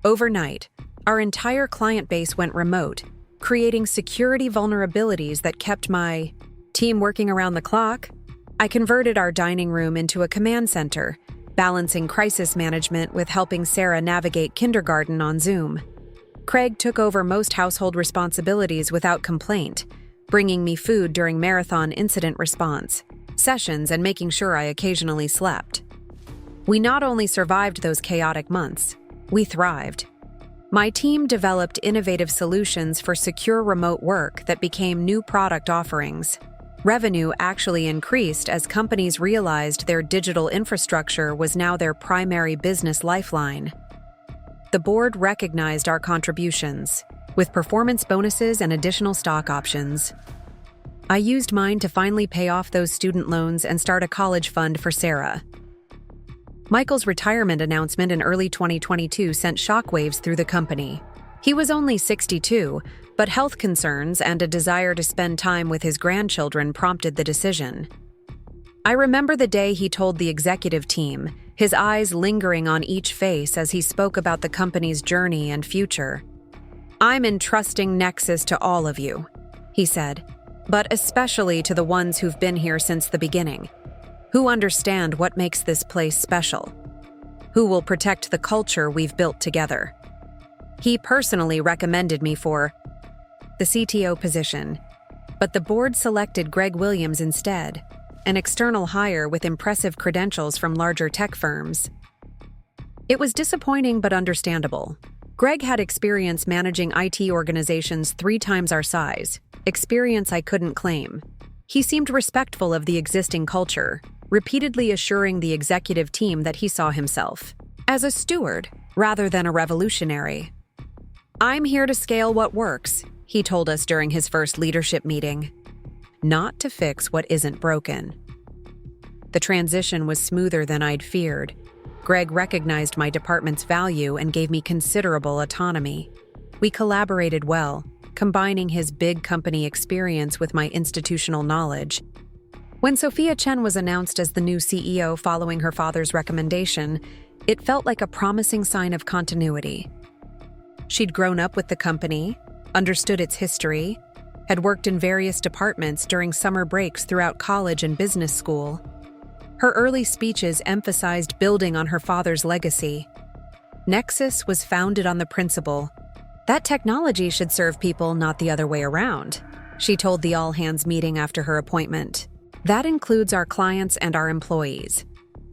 Overnight, our entire client base went remote, creating security vulnerabilities that kept my team working around the clock. I converted our dining room into a command center, balancing crisis management with helping Sarah navigate kindergarten on Zoom. Craig took over most household responsibilities without complaint, bringing me food during marathon incident response sessions and making sure I occasionally slept. We not only survived those chaotic months, we thrived. My team developed innovative solutions for secure remote work that became new product offerings. Revenue actually increased as companies realized their digital infrastructure was now their primary business lifeline. The board recognized our contributions, with performance bonuses and additional stock options. I used mine to finally pay off those student loans and start a college fund for Sarah. Michael's retirement announcement in early 2022 sent shockwaves through the company. He was only 62, but health concerns and a desire to spend time with his grandchildren prompted the decision. I remember the day he told the executive team, his eyes lingering on each face as he spoke about the company's journey and future. "I'm entrusting Nexus to all of you," he said, "but especially to the ones who've been here since the beginning, who understand what makes this place special, who will protect the culture we've built together." He personally recommended me for the CTO position, but the board selected Greg Williams instead, an external hire with impressive credentials from larger tech firms. It was disappointing but understandable. Greg had experience managing IT organizations 3 times our size, experience I couldn't claim. He seemed respectful of the existing culture, repeatedly assuring the executive team that he saw himself as a steward rather than a revolutionary. "I'm here to scale what works," he told us during his first leadership meeting, "not to fix what isn't broken." The transition was smoother than I'd feared. Greg recognized my department's value and gave me considerable autonomy. We collaborated well, combining his big company experience with my institutional knowledge. When Sophia Chen was announced as the new CEO following her father's recommendation, it felt like a promising sign of continuity. She'd grown up with the company, understood its history, had worked in various departments during summer breaks throughout college and business school. Her early speeches emphasized building on her father's legacy. Nexus was founded on the principle that technology should serve people, not the other way around, she told the all-hands meeting after her appointment. That includes our clients and our employees.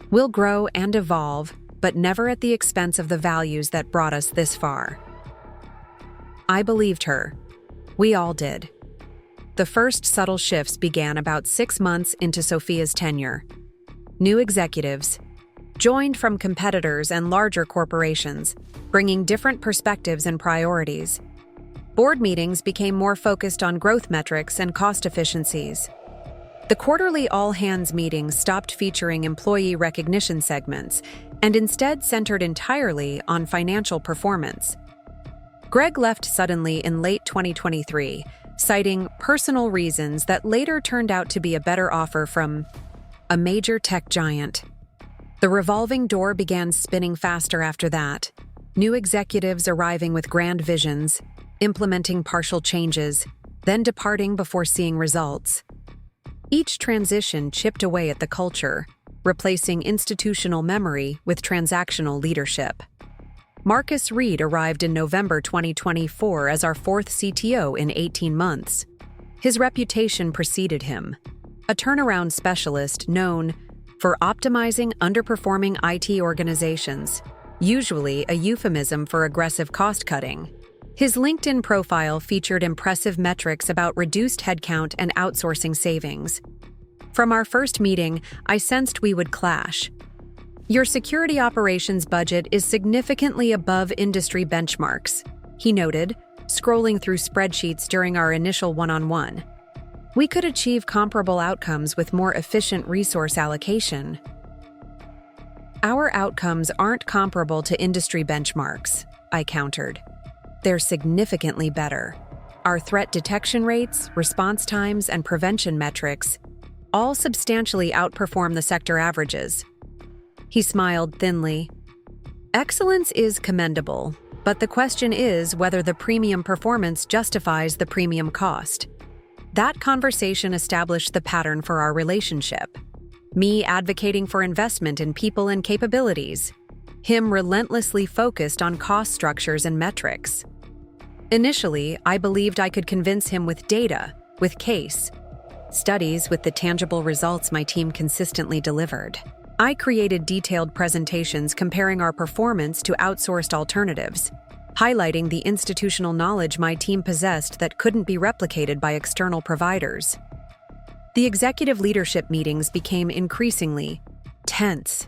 We'll grow and evolve, but never at the expense of the values that brought us this far. I believed her. We all did. The first subtle shifts began about 6 months into Sophia's tenure. New executives joined from competitors and larger corporations, bringing different perspectives and priorities. Board meetings became more focused on growth metrics and cost efficiencies. The quarterly all-hands meetings stopped featuring employee recognition segments and instead centered entirely on financial performance. Greg left suddenly in late 2023, citing personal reasons that later turned out to be a better offer from a major tech giant. The revolving door began spinning faster after that, new executives arriving with grand visions, implementing partial changes, then departing before seeing results. Each transition chipped away at the culture, replacing institutional memory with transactional leadership. Marcus Reed arrived in November 2024 as our 4th CTO in 18 months. His reputation preceded him, a turnaround specialist known for optimizing underperforming IT organizations, usually a euphemism for aggressive cost-cutting. His LinkedIn profile featured impressive metrics about reduced headcount and outsourcing savings. From our first meeting, I sensed we would clash. "Your security operations budget is significantly above industry benchmarks," he noted, scrolling through spreadsheets during our initial one-on-one. "We could achieve comparable outcomes with more efficient resource allocation." "Our outcomes aren't comparable to industry benchmarks," I countered. "They're significantly better. Our threat detection rates, response times, and prevention metrics all substantially outperform the sector averages." He smiled thinly. "Excellence is commendable, but the question is whether the premium performance justifies the premium cost." That conversation established the pattern for our relationship. Me advocating for investment in people and capabilities. Him relentlessly focused on cost structures and metrics. Initially, I believed I could convince him with data, with case studies, with the tangible results my team consistently delivered. I created detailed presentations comparing our performance to outsourced alternatives, highlighting the institutional knowledge my team possessed that couldn't be replicated by external providers. The executive leadership meetings became increasingly tense.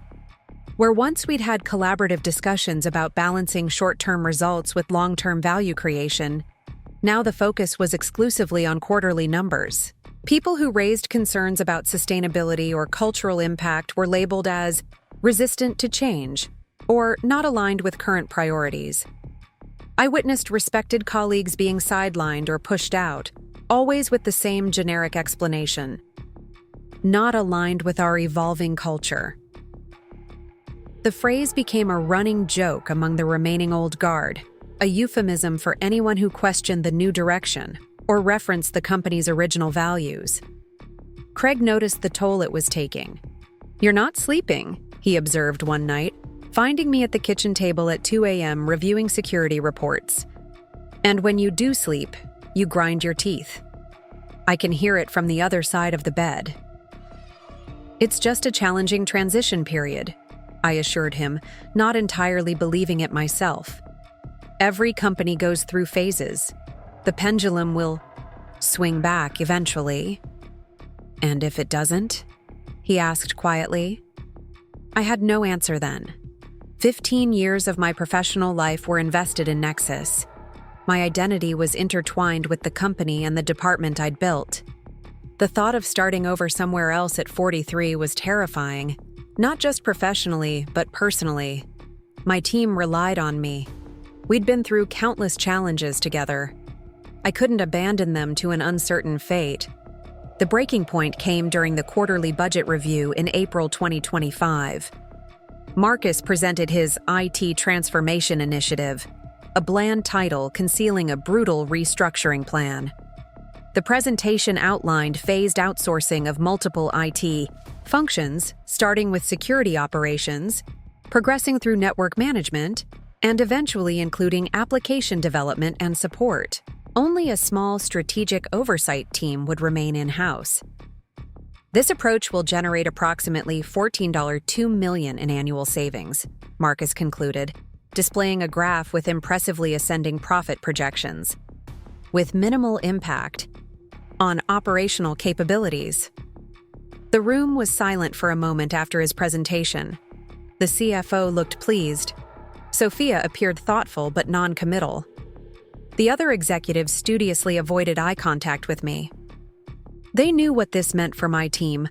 Where once we'd had collaborative discussions about balancing short-term results with long-term value creation, Now the focus was exclusively on quarterly numbers. People who raised concerns about sustainability or cultural impact were labeled as resistant to change or not aligned with current priorities. I witnessed respected colleagues being sidelined or pushed out, always with the same generic explanation: not aligned with our evolving culture. The phrase became a running joke among the remaining old guard, a euphemism for anyone who questioned the new direction or referenced the company's original values. Craig noticed the toll it was taking. "You're not sleeping," he observed one night, finding me at the kitchen table at 2 a.m. reviewing security reports. "And when you do sleep, you grind your teeth. I can hear it from the other side of the bed." "It's just a challenging transition period," I assured him, not entirely believing it myself. "Every company goes through phases. The pendulum will swing back eventually." "And if it doesn't?" he asked quietly. I had no answer then. 15 years of my professional life were invested in Nexus. My identity was intertwined with the company and the department I'd built. The thought of starting over somewhere else at 43 was terrifying, not just professionally, but personally. My team relied on me. We'd been through countless challenges together. I couldn't abandon them to an uncertain fate. The breaking point came during the quarterly budget review in April 2025. Marcus presented his IT Transformation Initiative, a bland title concealing a brutal restructuring plan. The presentation outlined phased outsourcing of multiple IT functions, starting with security operations, progressing through network management, and eventually including application development and support. Only a small strategic oversight team would remain in-house. "This approach will generate approximately $14.2 million in annual savings," Marcus concluded, displaying a graph with impressively ascending profit projections, with minimal impact on operational capabilities. The room was silent for a moment after his presentation. The CFO looked pleased. Sophia appeared thoughtful but non-committal. The other executives studiously avoided eye contact with me. They knew what this meant for my team,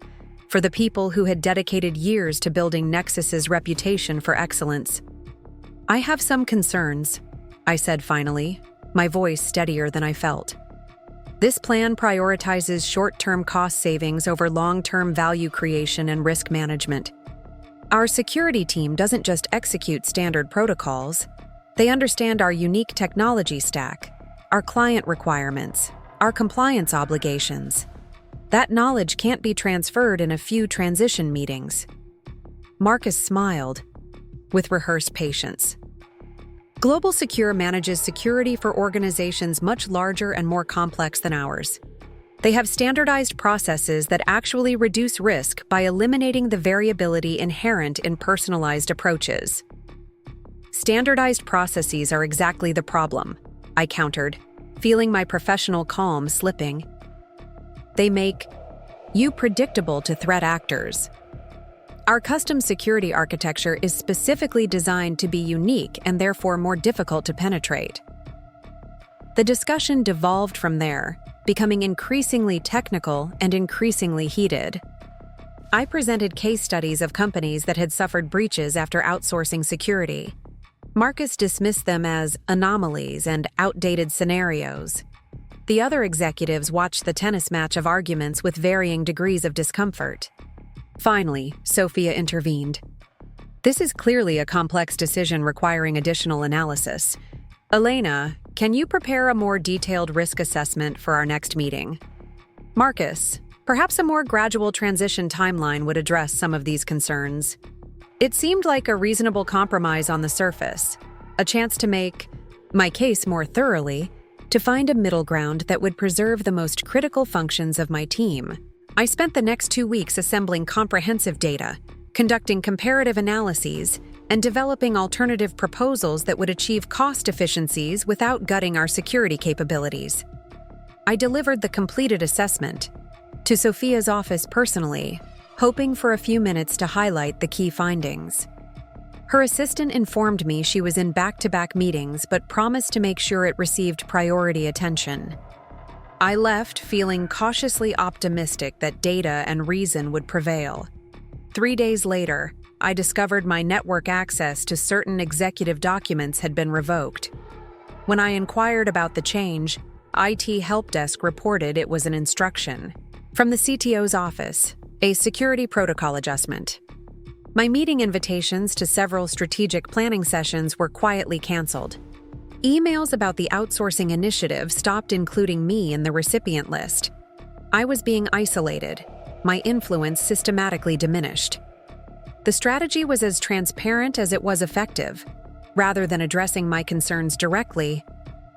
for the people who had dedicated years to building Nexus's reputation for excellence. "I have some concerns," I said finally, my voice steadier than I felt. "This plan prioritizes short-term cost savings over long-term value creation and risk management. Our security team doesn't just execute standard protocols. They understand our unique technology stack, our client requirements, our compliance obligations. That knowledge can't be transferred in a few transition meetings." Marcus smiled, with rehearsed patience. "Global Secure manages security for organizations much larger and more complex than ours. They have standardized processes that actually reduce risk by eliminating the variability inherent in personalized approaches." "Standardized processes are exactly the problem," I countered, feeling my professional calm slipping. "They make you predictable to threat actors. Our custom security architecture is specifically designed to be unique and therefore more difficult to penetrate." The discussion devolved from there, becoming increasingly technical and increasingly heated. I presented case studies of companies that had suffered breaches after outsourcing security. Marcus dismissed them as anomalies and outdated scenarios. The other executives watched the tennis match of arguments with varying degrees of discomfort. Finally, Sophia intervened. "This is clearly a complex decision requiring additional analysis. Elena, can you prepare a more detailed risk assessment for our next meeting? Marcus, perhaps a more gradual transition timeline would address some of these concerns." It seemed like a reasonable compromise on the surface, a chance to make my case more thoroughly, to find a middle ground that would preserve the most critical functions of my team. I spent the next 2 weeks assembling comprehensive data, conducting comparative analyses, and developing alternative proposals that would achieve cost efficiencies without gutting our security capabilities. I delivered the completed assessment to Sophia's office personally, hoping for a few minutes to highlight the key findings. Her assistant informed me she was in back-to-back meetings but promised to make sure it received priority attention. I left feeling cautiously optimistic that data and reason would prevail. 3 days later, I discovered my network access to certain executive documents had been revoked. When I inquired about the change, IT help desk reported it was an instruction from the CTO's office, a security protocol adjustment. My meeting invitations to several strategic planning sessions were quietly canceled. Emails about the outsourcing initiative stopped including me in the recipient list. I was being isolated, my influence systematically diminished. The strategy was as transparent as it was effective. Rather than addressing my concerns directly,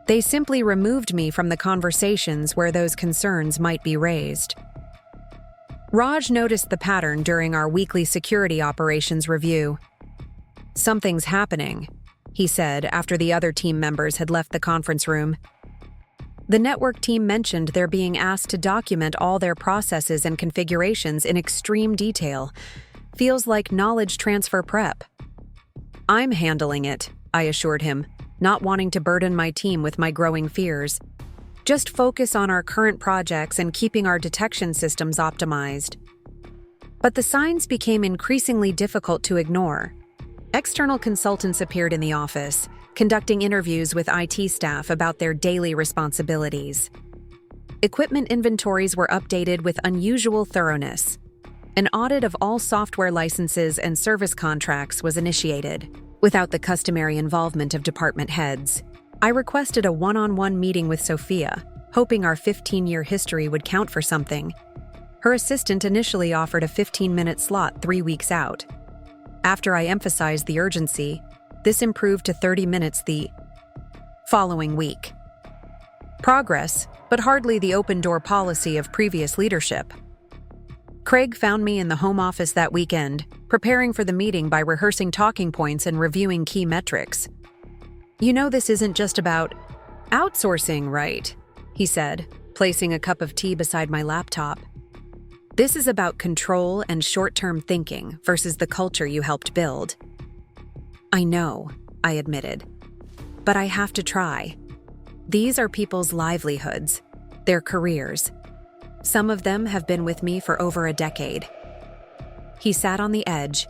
they simply removed me from the conversations where those concerns might be raised. Raj noticed the pattern during our weekly security operations review. "Something's happening," he said after the other team members had left the conference room. The network team mentioned they're being asked to document all their processes and configurations in extreme detail. Feels like knowledge transfer prep. "I'm handling it," I assured him, not wanting to burden my team with my growing fears. "Just focus on our current projects and keeping our detection systems optimized." But the signs became increasingly difficult to ignore. External consultants appeared in the office, conducting interviews with IT staff about their daily responsibilities. Equipment inventories were updated with unusual thoroughness. An audit of all software licenses and service contracts was initiated, without the customary involvement of department heads. I requested a one-on-one meeting with Sophia, hoping our 15-year history would count for something. Her assistant initially offered a 15-minute slot 3 weeks out. After I emphasized the urgency, this improved to 30 minutes the following week. Progress, but hardly the open-door policy of previous leadership. Craig found me in the home office that weekend, preparing for the meeting by rehearsing talking points and reviewing key metrics. "You know this isn't just about outsourcing, right?" he said, placing a cup of tea beside my laptop. "This is about control and short-term thinking versus the culture you helped build." "I know," I admitted, "but I have to try. These are people's livelihoods, their careers. Some of them have been with me for over a decade." He sat on the edge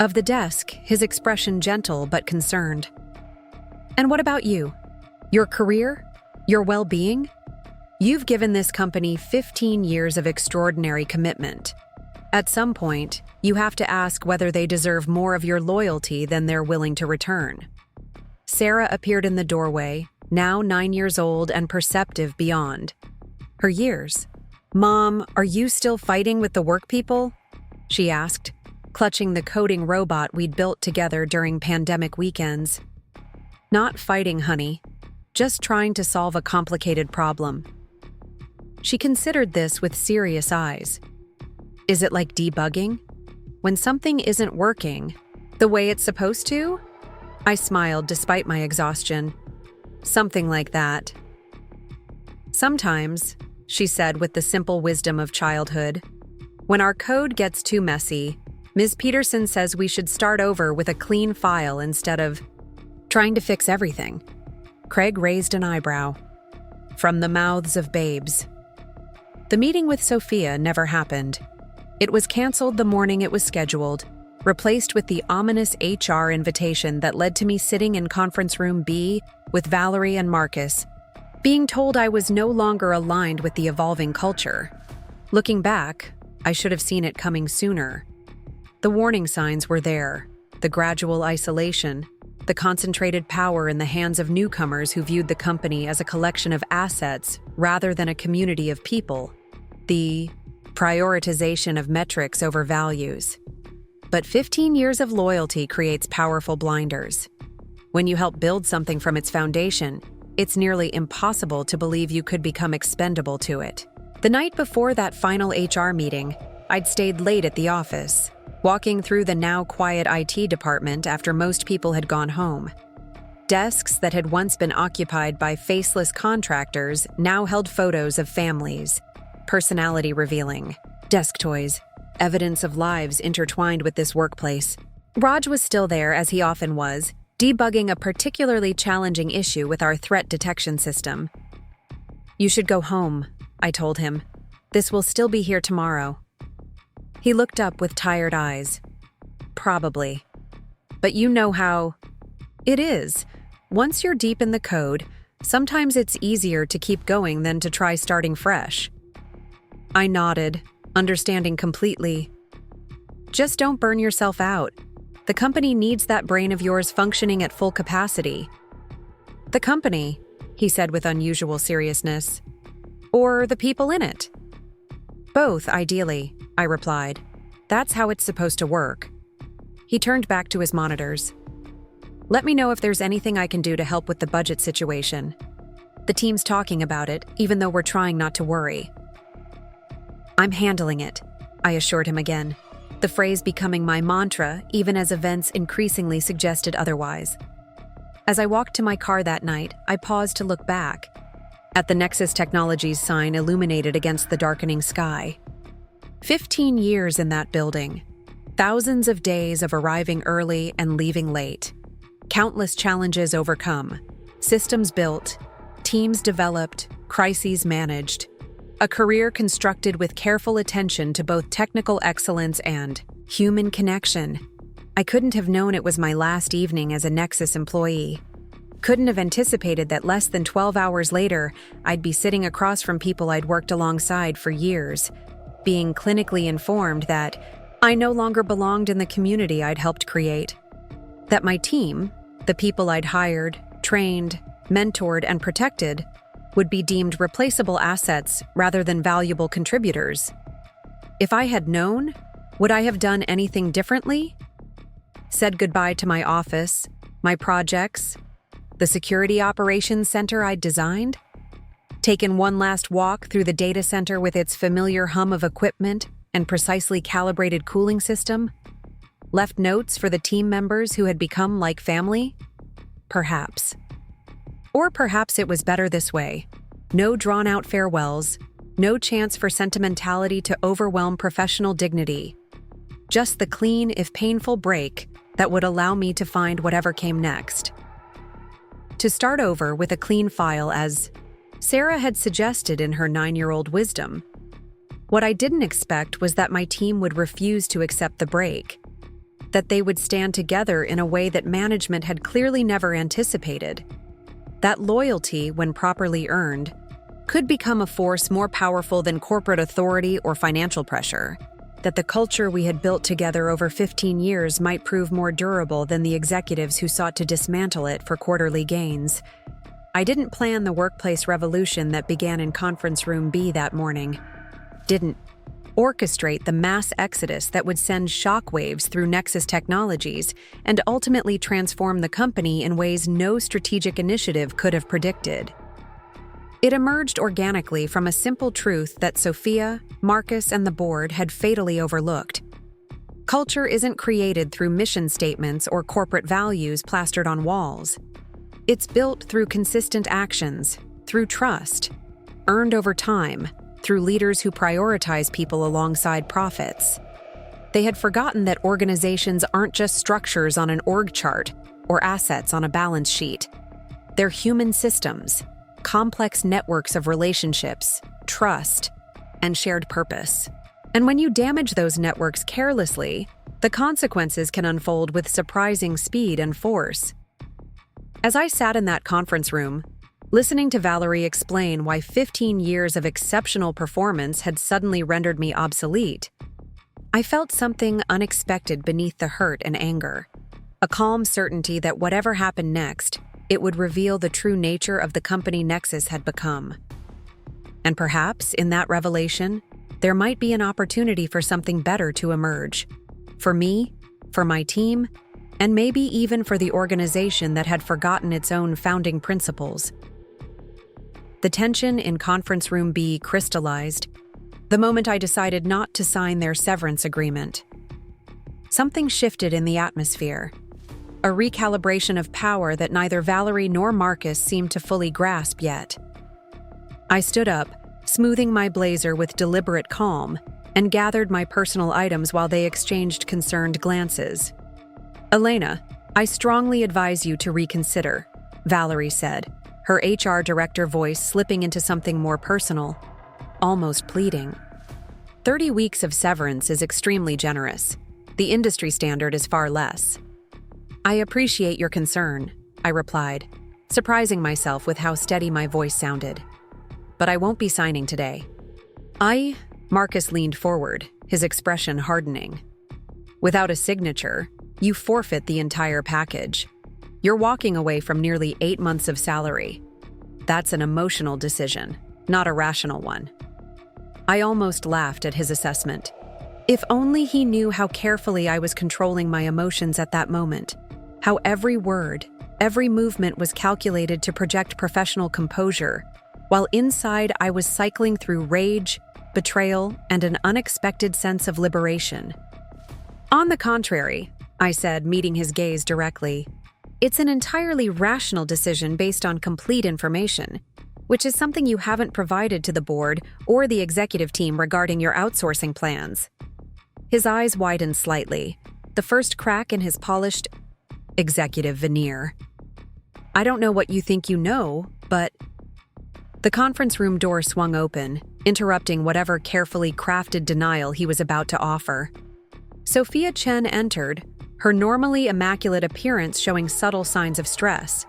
of the desk, his expression gentle but concerned. "And what about you? Your career? Your well-being? You've given this company 15 years of extraordinary commitment. At some point, you have to ask whether they deserve more of your loyalty than they're willing to return." Sarah appeared in the doorway, now 9 years old and perceptive beyond her years. "Mom, are you still fighting with the work people?" she asked, clutching the coding robot we'd built together during pandemic weekends. "Not fighting, honey. Just trying to solve a complicated problem." She considered this with serious eyes. "Is it like debugging? When something isn't working the way it's supposed to?" I smiled despite my exhaustion. "Something like that." "Sometimes," she said with the simple wisdom of childhood, "when our code gets too messy, Ms. Peterson says we should start over with a clean file instead of trying to fix everything." Craig raised an eyebrow. "From the mouths of babes." The meeting with Sophia never happened. It was canceled the morning it was scheduled, replaced with the ominous HR invitation that led to me sitting in conference room B with Valerie and Marcus, being told I was no longer aligned with the evolving culture. Looking back, I should have seen it coming sooner. The warning signs were there: the gradual isolation, the concentrated power in the hands of newcomers who viewed the company as a collection of assets rather than a community of people, the prioritization of metrics over values. But 15 years of loyalty creates powerful blinders. When you help build something from its foundation, it's nearly impossible to believe you could become expendable to it. The night before that final HR meeting, I'd stayed late at the office, walking through the now quiet IT department after most people had gone home. Desks that had once been occupied by faceless contractors now held photos of families, personality revealing, desk toys, evidence of lives intertwined with this workplace. Raj was still there, as he often was, debugging a particularly challenging issue with our threat detection system. "You should go home," I told him. "This will still be here tomorrow." He looked up with tired eyes. "Probably. But you know how it is. Once you're deep in the code, sometimes it's easier to keep going than to try starting fresh." I nodded, understanding completely. "Just don't burn yourself out. The company needs that brain of yours functioning at full capacity." "The company," he said with unusual seriousness. "Or the people in it?" "Both, ideally," I replied. "That's how it's supposed to work." He turned back to his monitors. "Let me know if there's anything I can do to help with the budget situation. The team's talking about it, even though we're trying not to worry." "I'm handling it," I assured him again, the phrase becoming my mantra even as events increasingly suggested otherwise. As I walked to my car that night, I paused to look back at the Nexus Technologies sign illuminated against the darkening sky. 15 years in that building. Thousands of days of arriving early and leaving late. Countless challenges overcome. Systems built. Teams developed. Crises managed. A career constructed with careful attention to both technical excellence and human connection. I couldn't have known it was my last evening as a Nexus employee. Couldn't have anticipated that less than 12 hours later, I'd be sitting across from people I'd worked alongside for years, being clinically informed that I no longer belonged in the community I'd helped create. That my team, the people I'd hired, trained, mentored, and protected, would be deemed replaceable assets rather than valuable contributors. If I had known, would I have done anything differently? Said goodbye to my office, my projects, the security operations center I'd designed? Taken one last walk through the data center with its familiar hum of equipment and precisely calibrated cooling system? Left notes for the team members who had become like family? Perhaps. Or perhaps it was better this way. No drawn-out farewells, no chance for sentimentality to overwhelm professional dignity. Just the clean, if painful, break that would allow me to find whatever came next. To start over with a clean file as Sarah had suggested in her 9-year-old wisdom. What I didn't expect was that my team would refuse to accept the break, that they would stand together in a way that management had clearly never anticipated. That loyalty, when properly earned, could become a force more powerful than corporate authority or financial pressure. That the culture we had built together over 15 years might prove more durable than the executives who sought to dismantle it for quarterly gains. I didn't plan the workplace revolution that began in Conference Room B that morning. Didn't orchestrate the mass exodus that would send shockwaves through Nexus Technologies and ultimately transform the company in ways no strategic initiative could have predicted. It emerged organically from a simple truth that Sophia, Marcus, and the board had fatally overlooked. Culture isn't created through mission statements or corporate values plastered on walls. It's built through consistent actions, through trust, earned over time, through leaders who prioritize people alongside profits. They had forgotten that organizations aren't just structures on an org chart or assets on a balance sheet. They're human systems, complex networks of relationships, trust, and shared purpose. And when you damage those networks carelessly, the consequences can unfold with surprising speed and force. As I sat in that conference room, listening to Valerie explain why 15 years of exceptional performance had suddenly rendered me obsolete, I felt something unexpected beneath the hurt and anger. A calm certainty that whatever happened next, it would reveal the true nature of the company Nexus had become. And perhaps, in that revelation, there might be an opportunity for something better to emerge. For me, for my team, and maybe even for the organization that had forgotten its own founding principles. The tension in Conference Room B crystallized the moment I decided not to sign their severance agreement. Something shifted in the atmosphere, a recalibration of power that neither Valerie nor Marcus seemed to fully grasp yet. I stood up, smoothing my blazer with deliberate calm, and gathered my personal items while they exchanged concerned glances. Elena, I strongly advise you to reconsider, Valerie said, her HR director voice slipping into something more personal, almost pleading. 30 weeks of severance is extremely generous. The industry standard is far less. I appreciate your concern, I replied, surprising myself with how steady my voice sounded. But I won't be signing today. Marcus leaned forward, his expression hardening. Without a signature, you forfeit the entire package. You're walking away from nearly 8 months of salary. That's an emotional decision, not a rational one. I almost laughed at his assessment. If only he knew how carefully I was controlling my emotions at that moment, how every word, every movement was calculated to project professional composure, while inside I was cycling through rage, betrayal, and an unexpected sense of liberation. On the contrary, I said, meeting his gaze directly, it's an entirely rational decision based on complete information, which is something you haven't provided to the board or the executive team regarding your outsourcing plans. His eyes widened slightly, the first crack in his polished executive veneer. I don't know what you think you know, but... The conference room door swung open, interrupting whatever carefully crafted denial he was about to offer. Sophia Chen entered, her normally immaculate appearance showing subtle signs of stress.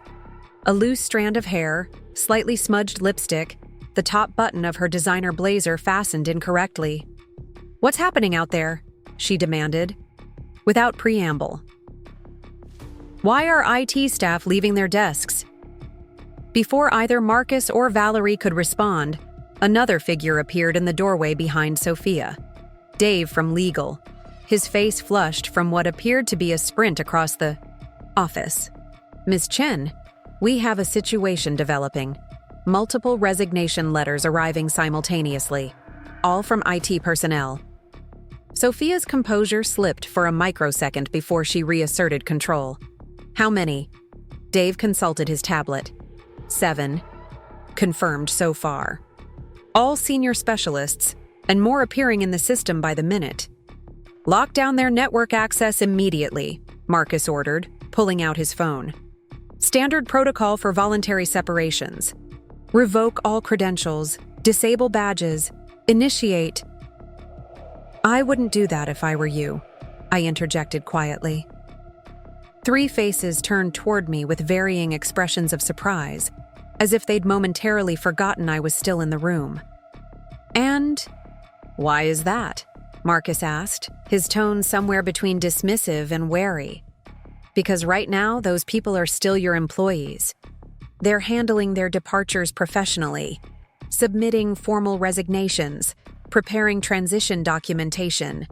A loose strand of hair, slightly smudged lipstick, the top button of her designer blazer fastened incorrectly. "What's happening out there?" she demanded, without preamble. "Why are IT staff leaving their desks?" Before either Marcus or Valerie could respond, another figure appeared in the doorway behind Sophia. Dave from legal, his face flushed from what appeared to be a sprint across the office. "Ms. Chen, we have a situation developing. Multiple resignation letters arriving simultaneously, all from IT personnel." Sophia's composure slipped for a microsecond before she reasserted control. "How many?" Dave consulted his tablet. 7. Confirmed so far. All senior specialists, and more appearing in the system by the minute. "Lock down their network access immediately," Marcus ordered, pulling out his phone. "Standard protocol for voluntary separations. Revoke all credentials, disable badges, initiate..." "I wouldn't do that if I were you," I interjected quietly. 3 faces turned toward me with varying expressions of surprise, as if they'd momentarily forgotten I was still in the room. "And why is that?" Marcus asked, his tone somewhere between dismissive and wary. "Because right now, those people are still your employees. They're handling their departures professionally, submitting formal resignations, preparing transition documentation.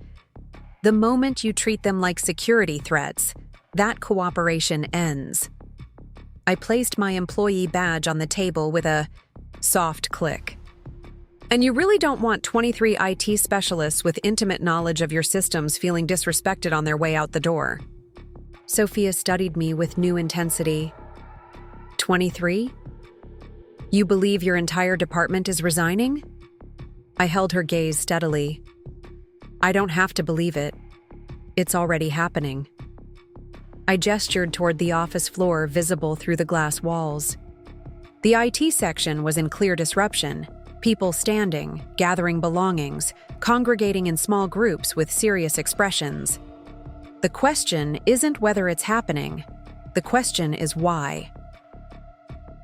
The moment you treat them like security threats, that cooperation ends." I placed my employee badge on the table with a soft click. "And you really don't want 23 IT specialists with intimate knowledge of your systems feeling disrespected on their way out the door." Sophia studied me with new intensity. 23? You believe your entire department is resigning? I held her gaze steadily. I don't have to believe it. It's already happening. I gestured toward the office floor visible through the glass walls. The IT section was in clear disruption, people standing, gathering belongings, congregating in small groups with serious expressions. The question isn't whether it's happening. The question is why.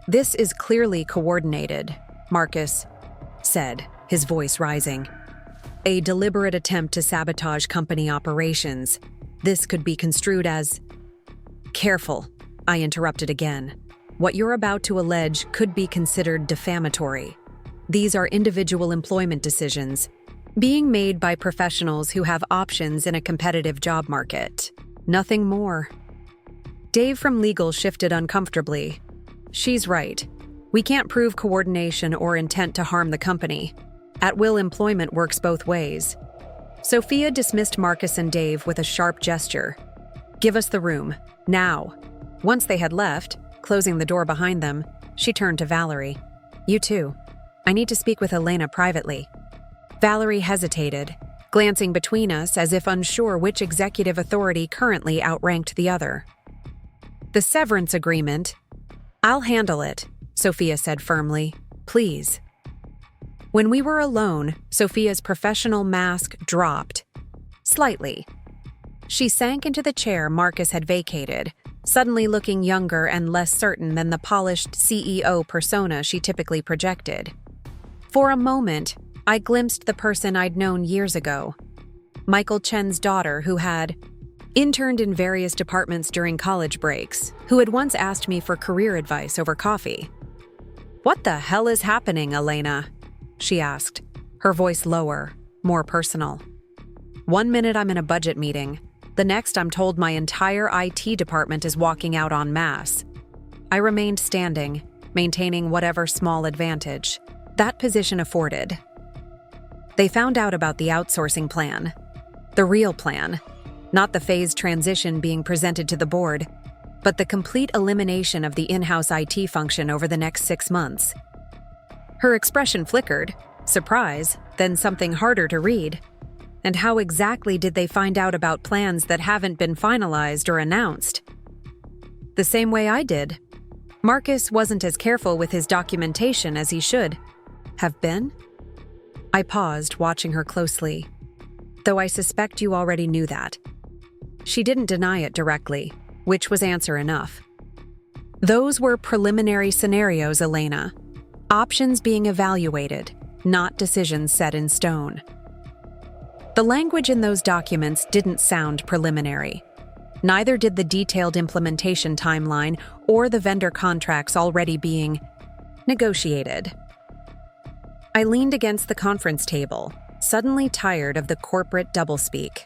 "This is clearly coordinated," Marcus said, his voice rising. "A deliberate attempt to sabotage company operations. This could be construed as..." "Careful," I interrupted again. "What you're about to allege could be considered defamatory. These are individual employment decisions being made by professionals who have options in a competitive job market. Nothing more." Dave from legal shifted uncomfortably. "She's right. We can't prove coordination or intent to harm the company. At-will employment works both ways." Sophia dismissed Marcus and Dave with a sharp gesture. "Give us the room. Now." Once they had left, closing the door behind them, she turned to Valerie. "You too. I need to speak with Elena privately." Valerie hesitated, glancing between us as if unsure which executive authority currently outranked the other. "The severance agreement. I'll handle it," Sophia said firmly. "Please." When we were alone, Sophia's professional mask dropped. Slightly. She sank into the chair Marcus had vacated, suddenly looking younger and less certain than the polished CEO persona she typically projected. For a moment, I glimpsed the person I'd known years ago. Michael Chen's daughter, who had interned in various departments during college breaks, who had once asked me for career advice over coffee. "What the hell is happening, Elena?" she asked, her voice lower, more personal. One minute I'm in a budget meeting, the next I'm told my entire IT department is walking out en masse. I remained standing, maintaining whatever small advantage that position afforded. They found out about the outsourcing plan. The real plan, not the phased transition being presented to the board, but the complete elimination of the in-house IT function over the next 6 months. Her expression flickered, surprise, then something harder to read. And how exactly did they find out about plans that haven't been finalized or announced? The same way I did. Marcus wasn't as careful with his documentation as he should have been. I paused, watching her closely. Though I suspect you already knew that. She didn't deny it directly, which was answer enough. Those were preliminary scenarios, Elena. Options being evaluated, not decisions set in stone. The language in those documents didn't sound preliminary. Neither did the detailed implementation timeline or the vendor contracts already being negotiated. I leaned against the conference table, suddenly tired of the corporate doublespeak.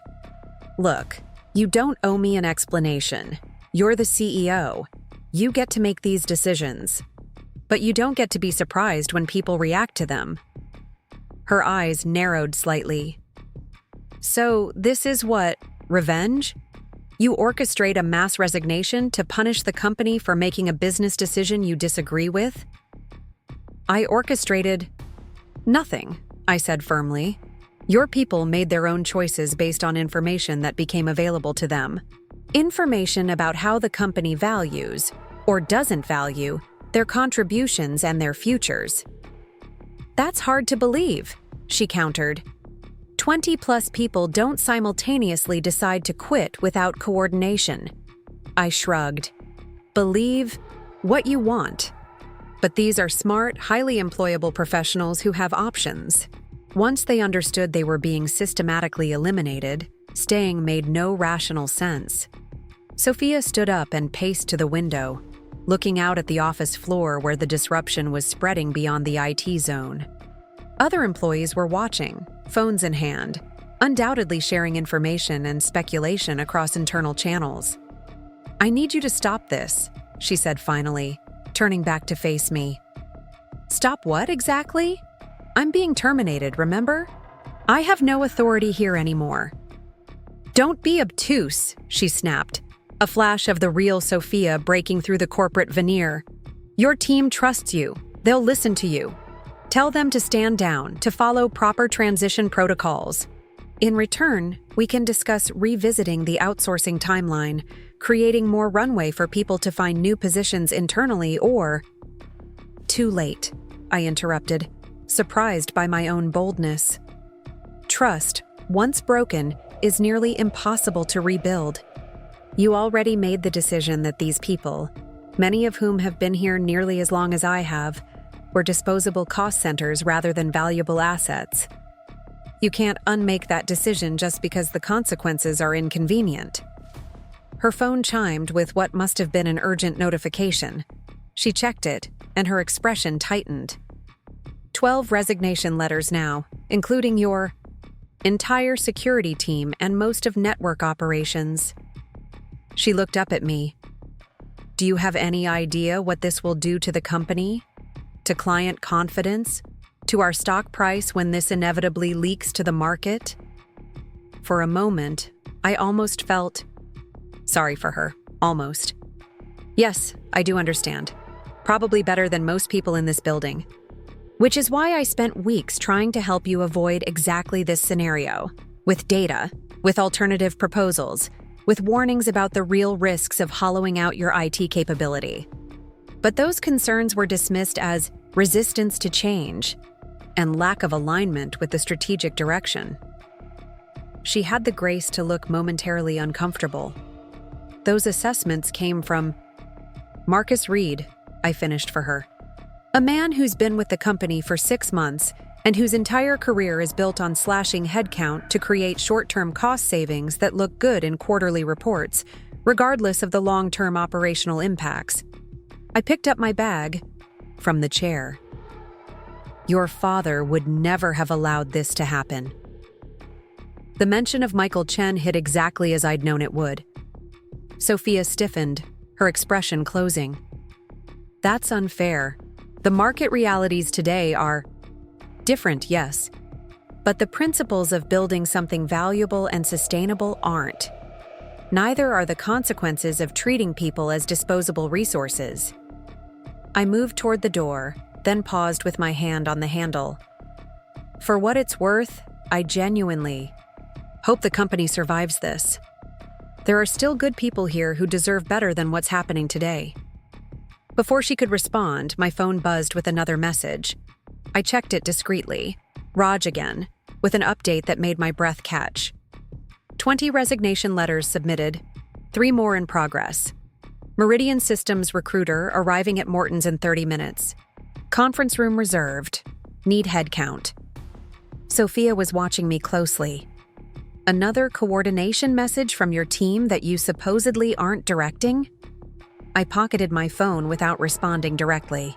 "Look, you don't owe me an explanation. You're the CEO. You get to make these decisions. But you don't get to be surprised when people react to them." Her eyes narrowed slightly. "So this is what, revenge? You orchestrate a mass resignation to punish the company for making a business decision you disagree with?" "I orchestrated nothing," I said firmly. "Your people made their own choices based on information that became available to them. Information about how the company values, or doesn't value, their contributions and their futures." "That's hard to believe," she countered. 20+ people don't simultaneously decide to quit without coordination." I shrugged. "Believe what you want. But these are smart, highly employable professionals who have options. Once they understood they were being systematically eliminated, staying made no rational sense." Sophia stood up and paced to the window, looking out at the office floor where the disruption was spreading beyond the IT zone. Other employees were watching, phones in hand, undoubtedly sharing information and speculation across internal channels. "I need you to stop this," she said finally, turning back to face me. "Stop what exactly? I'm being terminated, remember? I have no authority here anymore." "Don't be obtuse," she snapped, a flash of the real Sophia breaking through the corporate veneer. "Your team trusts you. They'll listen to you. Tell them to stand down, to follow proper transition protocols. In return, we can discuss revisiting the outsourcing timeline, creating more runway for people to find new positions internally or—" "Too late," I interrupted, surprised by my own boldness. "Trust, once broken, is nearly impossible to rebuild. You already made the decision that these people, many of whom have been here nearly as long as I have, were disposable cost centers rather than valuable assets. You can't unmake that decision just because the consequences are inconvenient." Her phone chimed with what must have been an urgent notification. She checked it, and her expression tightened. 12 resignation letters now, including your entire security team and most of network operations. She looked up at me. "Do you have any idea what this will do to the company? To client confidence? To our stock price when this inevitably leaks to the market?" For a moment, I almost felt sorry for her, almost. "Yes, I do understand. Probably better than most people in this building. Which is why I spent weeks trying to help you avoid exactly this scenario. with data, with alternative proposals, with warnings about the real risks of hollowing out your IT capability. But those concerns were dismissed as resistance to change and lack of alignment with the strategic direction. She had the grace to look momentarily uncomfortable. Those assessments came from Marcus Reed, I finished for her. A man who's been with the company for 6 months and whose entire career is built on slashing headcount to create short-term cost savings that look good in quarterly reports, regardless of the long-term operational impacts. I picked up my bag from the chair. Your father would never have allowed this to happen. The mention of Michael Chen hit exactly as I'd known it would. Sophia stiffened, her expression closing. That's unfair. The market realities today are different, yes, but the principles of building something valuable and sustainable aren't. Neither are the consequences of treating people as disposable resources. I moved toward the door, then paused with my hand on the handle. For what it's worth, I genuinely hope the company survives this. There are still good people here who deserve better than what's happening today. Before she could respond, my phone buzzed with another message. I checked it discreetly. Raj again, with an update that made my breath catch. 20 resignation letters submitted, 3 more in progress. Meridian Systems recruiter arriving at Morton's in 30 minutes. Conference room reserved. Need headcount. Sophia was watching me closely. Another coordination message from your team that you supposedly aren't directing? I pocketed my phone without responding directly.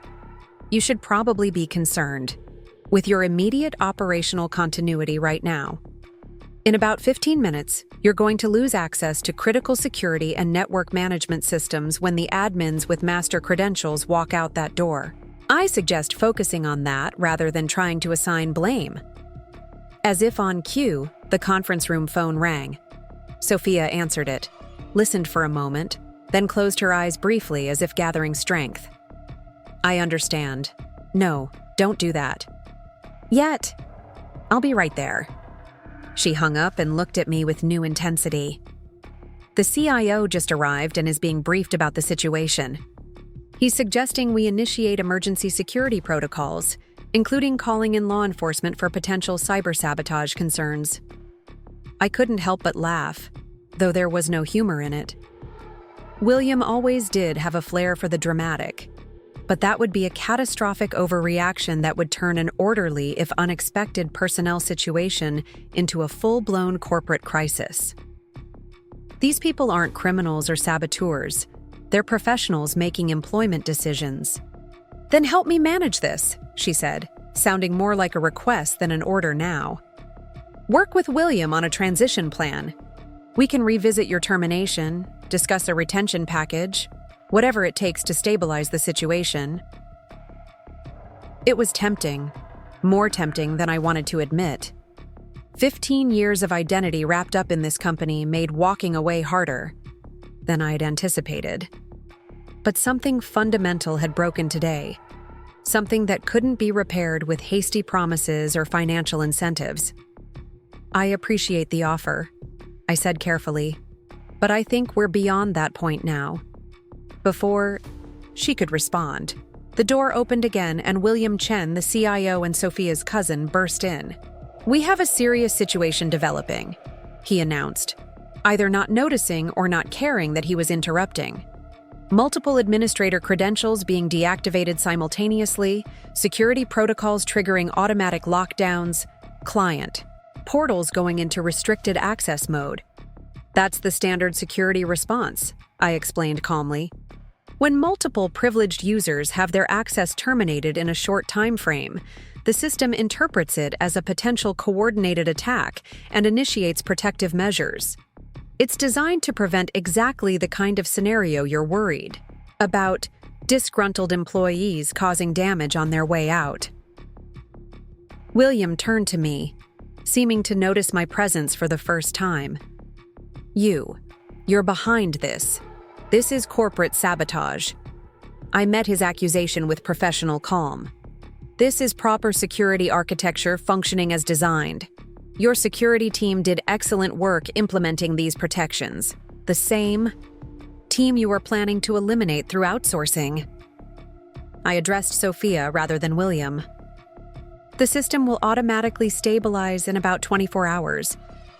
You should probably be concerned with your immediate operational continuity right now. In about 15 minutes, you're going to lose access to critical security and network management systems when the admins with master credentials walk out that door. I suggest focusing on that rather than trying to assign blame. As if on cue, the conference room phone rang. Sophia answered it, listened for a moment, then closed her eyes briefly as if gathering strength. I understand. No, don't do that. Yet. I'll be right there. She hung up and looked at me with new intensity. The CIO just arrived and is being briefed about the situation. He's suggesting we initiate emergency security protocols, including calling in law enforcement for potential cyber sabotage concerns. I couldn't help but laugh, though there was no humor in it. William always did have a flair for the dramatic, but that would be a catastrophic overreaction that would turn an orderly, if unexpected, personnel situation into a full-blown corporate crisis. These people aren't criminals or saboteurs. They're professionals making employment decisions. Then help me manage this, she said, sounding more like a request than an order now. Work with William on a transition plan. We can revisit your termination, discuss a retention package, whatever it takes to stabilize the situation. It was tempting, more tempting than I wanted to admit. 15 years of identity wrapped up in this company made walking away harder than I'd anticipated. But something fundamental had broken today, something that couldn't be repaired with hasty promises or financial incentives. I appreciate the offer, I said carefully, but I think we're beyond that point now. Before she could respond, the door opened again and William Chen, the CIO and Sophia's cousin, burst in. We have a serious situation developing, he announced, either not noticing or not caring that he was interrupting. Multiple administrator credentials being deactivated simultaneously, security protocols triggering automatic lockdowns, client portals going into restricted access mode. That's the standard security response, I explained calmly. When multiple privileged users have their access terminated in a short time frame, the system interprets it as a potential coordinated attack and initiates protective measures. It's designed to prevent exactly the kind of scenario you're worried about: disgruntled employees causing damage on their way out. William turned to me, seeming to notice my presence for the first time. You're behind this. This is corporate sabotage. I met his accusation with professional calm. This is proper security architecture functioning as designed. Your security team did excellent work implementing these protections. The same team you were planning to eliminate through outsourcing. I addressed Sophia rather than William. The system will automatically stabilize in about 24 hours,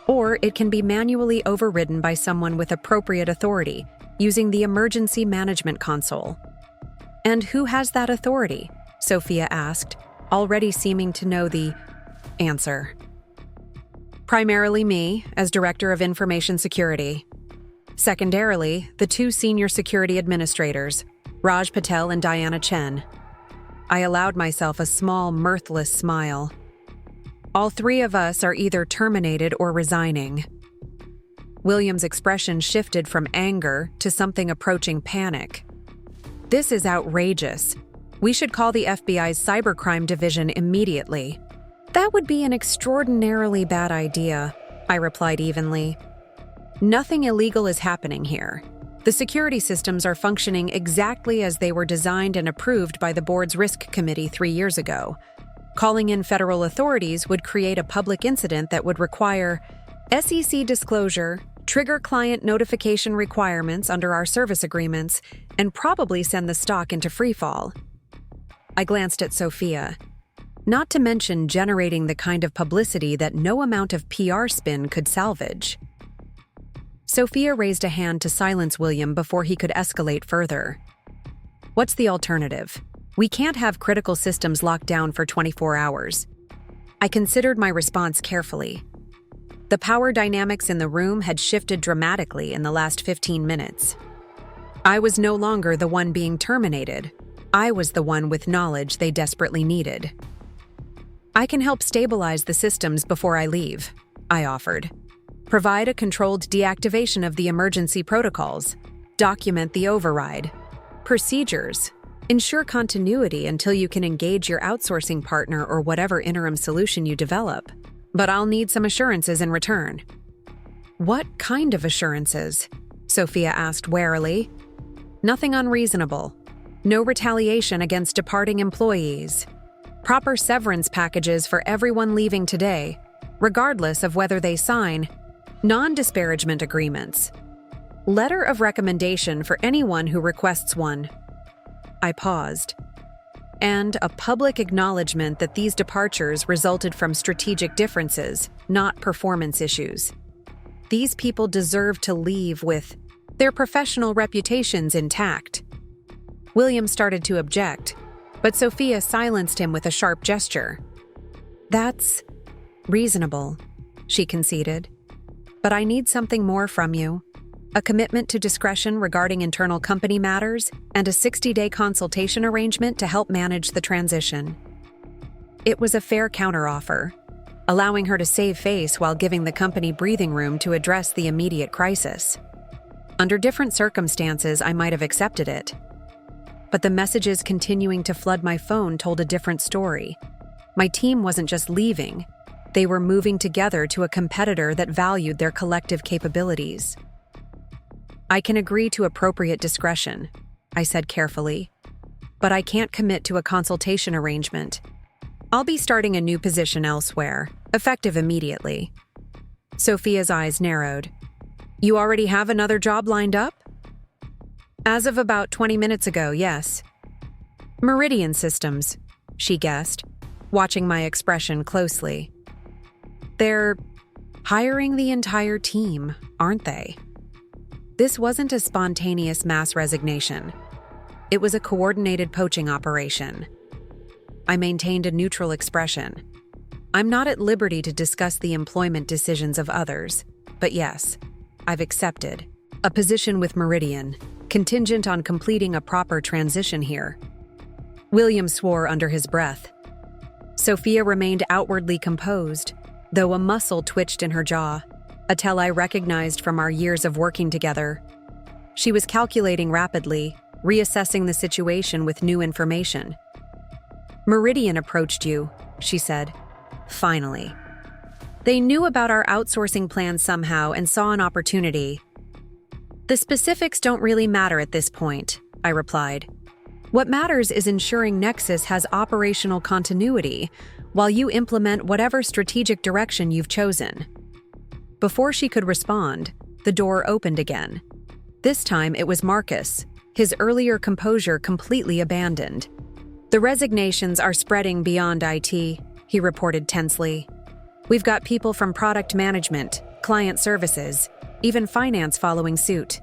or it can be manually overridden by someone with appropriate authority using the emergency management console. And who has that authority? Sophia asked, already seeming to know the answer. Primarily me, as Director of Information Security. Secondarily, the two senior security administrators, Raj Patel and Diana Chen. I allowed myself a small, mirthless smile. All three of us are either terminated or resigning. William's expression shifted from anger to something approaching panic. This is outrageous. We should call the FBI's cybercrime division immediately. That would be an extraordinarily bad idea, I replied evenly. Nothing illegal is happening here. The security systems are functioning exactly as they were designed and approved by the board's risk committee 3 years ago. Calling in federal authorities would create a public incident that would require SEC disclosure, trigger client notification requirements under our service agreements, and probably send the stock into freefall. I glanced at Sophia. Not to mention generating the kind of publicity that no amount of PR spin could salvage. Sophia raised a hand to silence William before he could escalate further. What's the alternative? We can't have critical systems locked down for 24 hours. I considered my response carefully. The power dynamics in the room had shifted dramatically in the last 15 minutes. I was no longer the one being terminated. I was the one with knowledge they desperately needed. I can help stabilize the systems before I leave, I offered. Provide a controlled deactivation of the emergency protocols. Document the override. Procedures. Ensure continuity until you can engage your outsourcing partner or whatever interim solution you develop. But I'll need some assurances in return. What kind of assurances? Sophia asked warily. Nothing unreasonable. No retaliation against departing employees. Proper severance packages for everyone leaving today, regardless of whether they sign non-disparagement agreements. Letter of recommendation for anyone who requests one. I paused. And a public acknowledgement that these departures resulted from strategic differences, not performance issues. These people deserve to leave with their professional reputations intact. William started to object, but Sophia silenced him with a sharp gesture. That's reasonable, she conceded. But I need something more from you. A commitment to discretion regarding internal company matters and a 60-day consultation arrangement to help manage the transition. It was a fair counteroffer, allowing her to save face while giving the company breathing room to address the immediate crisis. Under different circumstances, I might have accepted it. But the messages continuing to flood my phone told a different story. My team wasn't just leaving. They were moving together to a competitor that valued their collective capabilities. I can agree to appropriate discretion, I said carefully, but I can't commit to a consultation arrangement. I'll be starting a new position elsewhere, effective immediately. Sophia's eyes narrowed. You already have another job lined up? As of about 20 minutes ago, yes. Meridian Systems, she guessed, watching my expression closely. They're hiring the entire team, aren't they? This wasn't a spontaneous mass resignation. It was a coordinated poaching operation. I maintained a neutral expression. I'm not at liberty to discuss the employment decisions of others, but yes, I've accepted a position with Meridian, contingent on completing a proper transition here. William swore under his breath. Sophia remained outwardly composed, though a muscle twitched in her jaw, a tell I recognized from our years of working together. She was calculating rapidly, reassessing the situation with new information. Meridian approached you, she said. Finally. They knew about our outsourcing plan somehow and saw an opportunity. The specifics don't really matter at this point, I replied. What matters is ensuring Nexus has operational continuity while you implement whatever strategic direction you've chosen. Before she could respond, the door opened again. This time it was Marcus, his earlier composure completely abandoned. "The resignations are spreading beyond IT," he reported tensely. "We've got people from product management, client services, even finance following suit.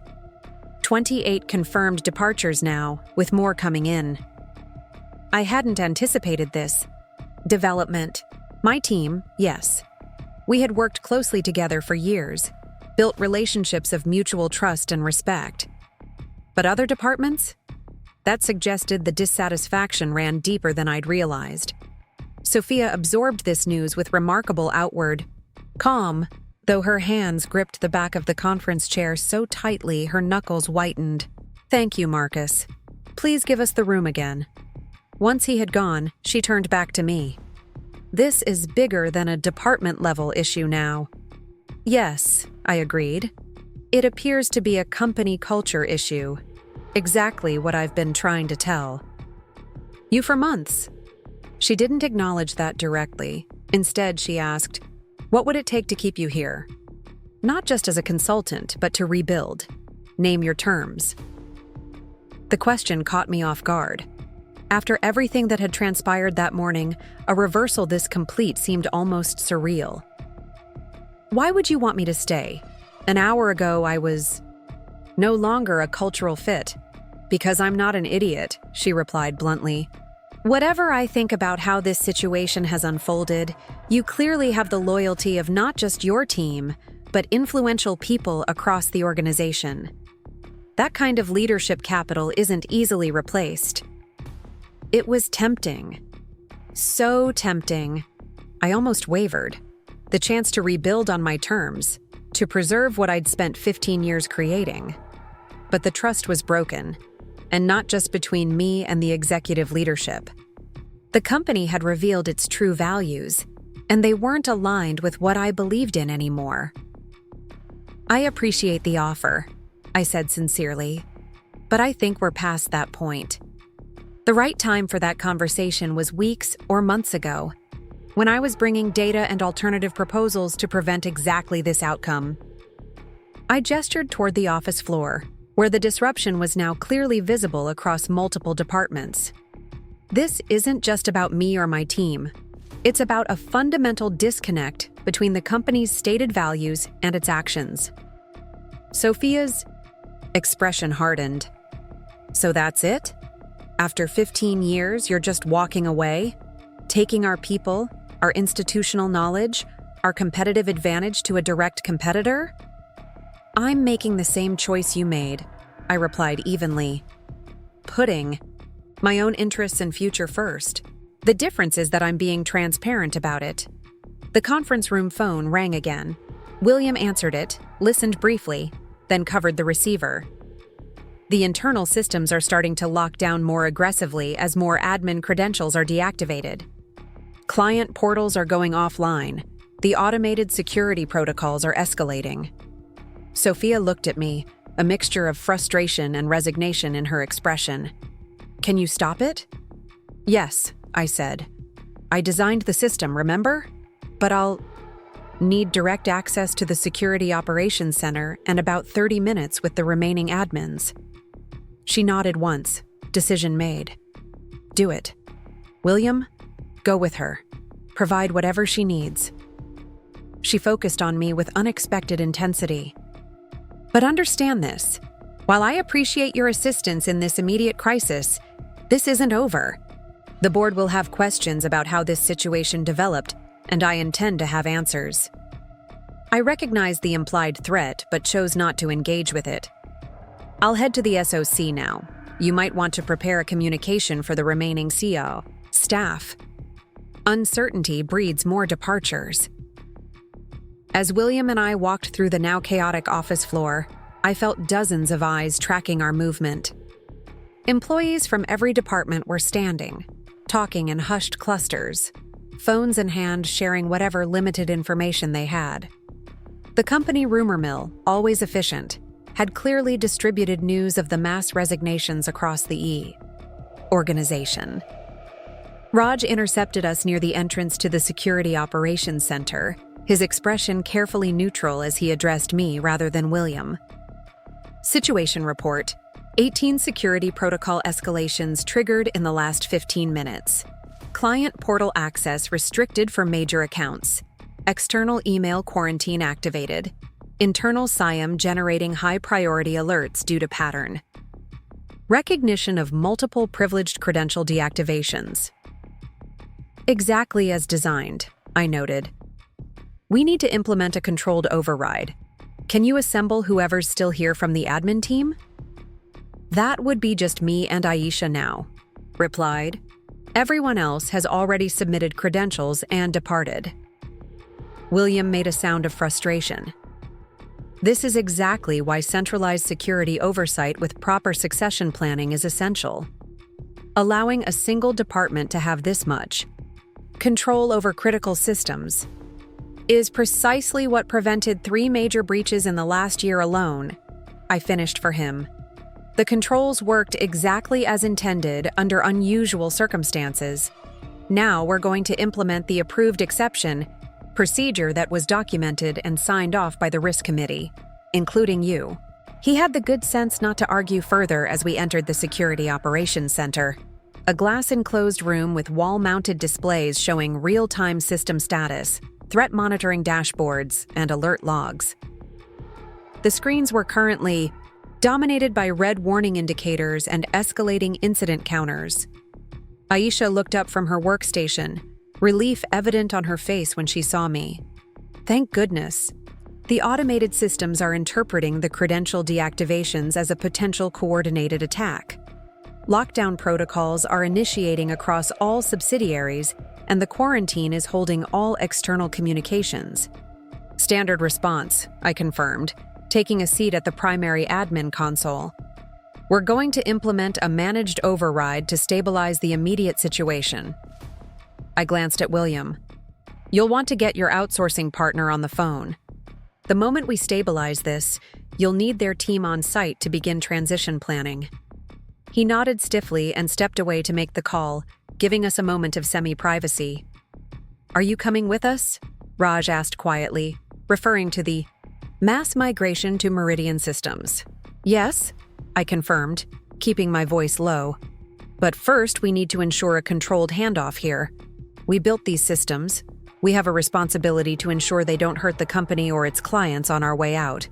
28 confirmed departures now, with more coming in." I hadn't anticipated this. Development. My team, yes. We had worked closely together for years, built relationships of mutual trust and respect. But other departments? That suggested the dissatisfaction ran deeper than I'd realized. Sophia absorbed this news with remarkable outward calm, though her hands gripped the back of the conference chair so tightly her knuckles whitened. "Thank you, Marcus. Please give us the room again." Once he had gone, she turned back to me. "This is bigger than a department-level issue now." "Yes," I agreed. "It appears to be a company culture issue. Exactly what I've been trying to tell you for months." She didn't acknowledge that directly. Instead, she asked, "What would it take to keep you here? Not just as a consultant, but to rebuild. Name your terms." The question caught me off guard. After everything that had transpired that morning, a reversal this complete seemed almost surreal. "Why would you want me to stay? An hour ago I was no longer a cultural fit." "Because I'm not an idiot," she replied bluntly. "Whatever I think about how this situation has unfolded, you clearly have the loyalty of not just your team, but influential people across the organization. That kind of leadership capital isn't easily replaced." It was tempting. So tempting. I almost wavered. The chance to rebuild on my terms, to preserve what I'd spent 15 years creating. But the trust was broken, and not just between me and the executive leadership. The company had revealed its true values, and they weren't aligned with what I believed in anymore. "I appreciate the offer," I said sincerely, "but I think we're past that point." The right time for that conversation was weeks or months ago, when I was bringing data and alternative proposals to prevent exactly this outcome. I gestured toward the office floor, where the disruption was now clearly visible across multiple departments. "This isn't just about me or my team. It's about a fundamental disconnect between the company's stated values and its actions." Sophia's expression hardened. "So that's it? After 15 years, you're just walking away? Taking our people, our institutional knowledge, our competitive advantage to a direct competitor?" "I'm making the same choice you made," I replied evenly. "Putting my own interests and future first. The difference is that I'm being transparent about it." The conference room phone rang again. William answered it, listened briefly, then covered the receiver. "The internal systems are starting to lock down more aggressively as more admin credentials are deactivated. Client portals are going offline. The automated security protocols are escalating." Sophia looked at me, a mixture of frustration and resignation in her expression. "Can you stop it?" "Yes," I said. "I designed the system, remember? But I'll need direct access to the Security Operations Center and about 30 minutes with the remaining admins." She nodded once. Decision made. "Do it. William, go with her. Provide whatever she needs." She focused on me with unexpected intensity. "But understand this. While I appreciate your assistance in this immediate crisis, this isn't over. The board will have questions about how this situation developed, and I intend to have answers." I recognized the implied threat, but chose not to engage with it. "I'll head to the SOC now. You might want to prepare a communication for the remaining CO staff. Uncertainty breeds more departures." As William and I walked through the now chaotic office floor, I felt dozens of eyes tracking our movement. Employees from every department were standing, talking in hushed clusters, phones in hand sharing whatever limited information they had. The company rumor mill, always efficient, had clearly distributed news of the mass resignations across the E. organization. Raj intercepted us near the entrance to the Security Operations Center, his expression carefully neutral as he addressed me rather than William. Situation report: 18 security protocol escalations triggered in the last 15 minutes. Client portal access restricted for major accounts. External email quarantine activated. Internal SIAM generating high-priority alerts due to pattern. Recognition of multiple privileged credential deactivations. Exactly as designed, I noted. We need to implement a controlled override. Can you assemble whoever's still here from the admin team? That would be just me and Aisha now, replied. Everyone else has already submitted credentials and departed. William made a sound of frustration. This is exactly why centralized security oversight with proper succession planning is essential. Allowing a single department to have this much control over critical systems is precisely what prevented 3 major breaches in the last year alone. I finished for him. The controls worked exactly as intended under unusual circumstances. Now we're going to implement the approved exception procedure that was documented and signed off by the risk committee, including you. He had the good sense not to argue further as we entered the Security Operations Center, a glass-enclosed room with wall-mounted displays showing real-time system status, threat monitoring dashboards, and alert logs. The screens were currently dominated by red warning indicators and escalating incident counters. Aisha looked up from her workstation, relief evident on her face when she saw me. Thank goodness. The automated systems are interpreting the credential deactivations as a potential coordinated attack. Lockdown protocols are initiating across all subsidiaries, and the quarantine is holding all external communications. Standard response, I confirmed, taking a seat at the primary admin console. We're going to implement a managed override to stabilize the immediate situation. I glanced at William. You'll want to get your outsourcing partner on the phone. The moment we stabilize this, you'll need their team on site to begin transition planning. He nodded stiffly and stepped away to make the call, giving us a moment of semi-privacy. Are you coming with us? Raj asked quietly, referring to the mass migration to Meridian systems. Yes, I confirmed, keeping my voice low. But first, we need to ensure a controlled handoff here. We built these systems. We have a responsibility to ensure they don't hurt the company or its clients on our way out.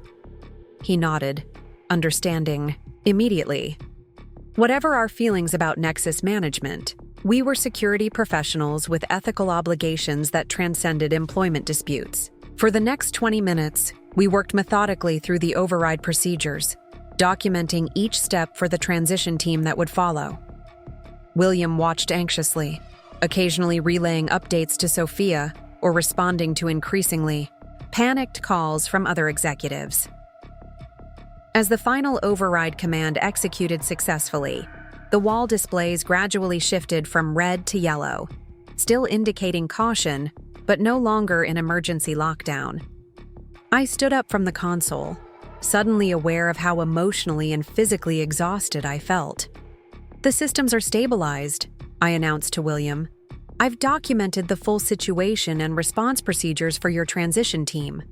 He nodded, understanding immediately. Whatever our feelings about Nexus management, we were security professionals with ethical obligations that transcended employment disputes. For the next 20 minutes, we worked methodically through the override procedures, documenting each step for the transition team that would follow. William watched anxiously, occasionally relaying updates to Sophia or responding to increasingly panicked calls from other executives. As the final override command executed successfully, the wall displays gradually shifted from red to yellow, still indicating caution, but no longer in emergency lockdown. I stood up from the console, suddenly aware of how emotionally and physically exhausted I felt. The systems are stabilized, I announced to William. I've documented the full situation and response procedures for your transition team.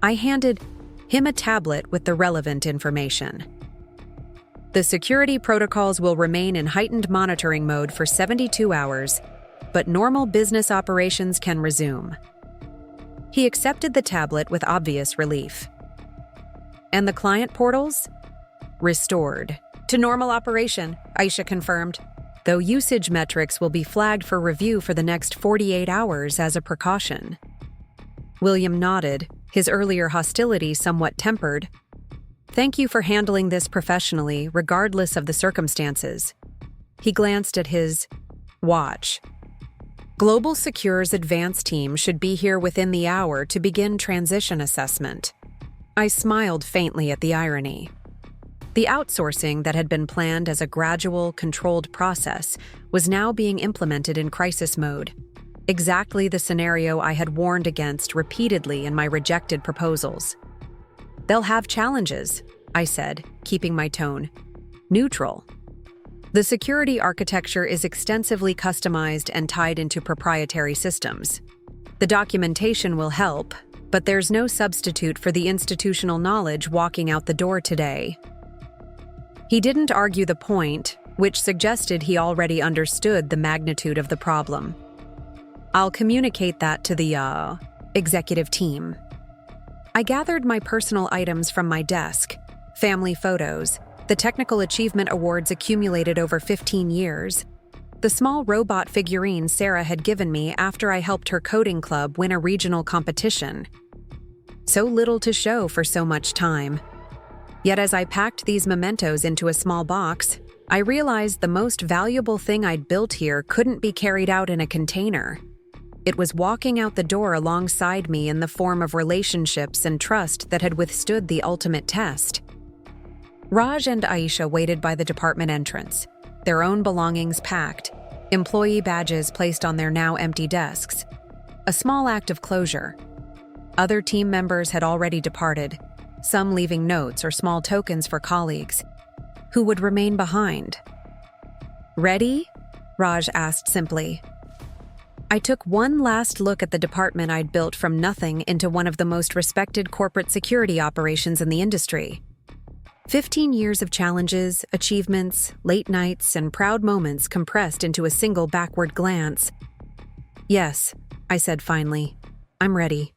I handed him a tablet with the relevant information. The security protocols will remain in heightened monitoring mode for 72 hours, but normal business operations can resume. He accepted the tablet with obvious relief. And the client portals? Restored to normal operation, Aisha confirmed, though usage metrics will be flagged for review for the next 48 hours as a precaution. William nodded, his earlier hostility somewhat tempered. Thank you for handling this professionally, regardless of the circumstances. He glanced at his watch. Global Secure's advance team should be here within the hour to begin transition assessment. I smiled faintly at the irony. The outsourcing that had been planned as a gradual, controlled process was now being implemented in crisis mode. Exactly the scenario I had warned against repeatedly in my rejected proposals. They'll have challenges, I said, keeping my tone neutral. The security architecture is extensively customized and tied into proprietary systems. The documentation will help, but there's no substitute for the institutional knowledge walking out the door today. He didn't argue the point, which suggested he already understood the magnitude of the problem. I'll communicate that to the executive team. I gathered my personal items from my desk, family photos, the technical achievement awards accumulated over 15 years, the small robot figurine Sarah had given me after I helped her coding club win a regional competition. So little to show for so much time. Yet as I packed these mementos into a small box, I realized the most valuable thing I'd built here couldn't be carried out in a container. It was walking out the door alongside me in the form of relationships and trust that had withstood the ultimate test. Raj and Aisha waited by the department entrance, their own belongings packed, employee badges placed on their now empty desks. A small act of closure. Other team members had already departed, some leaving notes or small tokens for colleagues who would remain behind. "Ready?" Raj asked simply. I took one last look at the department I'd built from nothing into one of the most respected corporate security operations in the industry. 15 years of challenges, achievements, late nights, and proud moments compressed into a single backward glance. "Yes," I said finally. "I'm ready."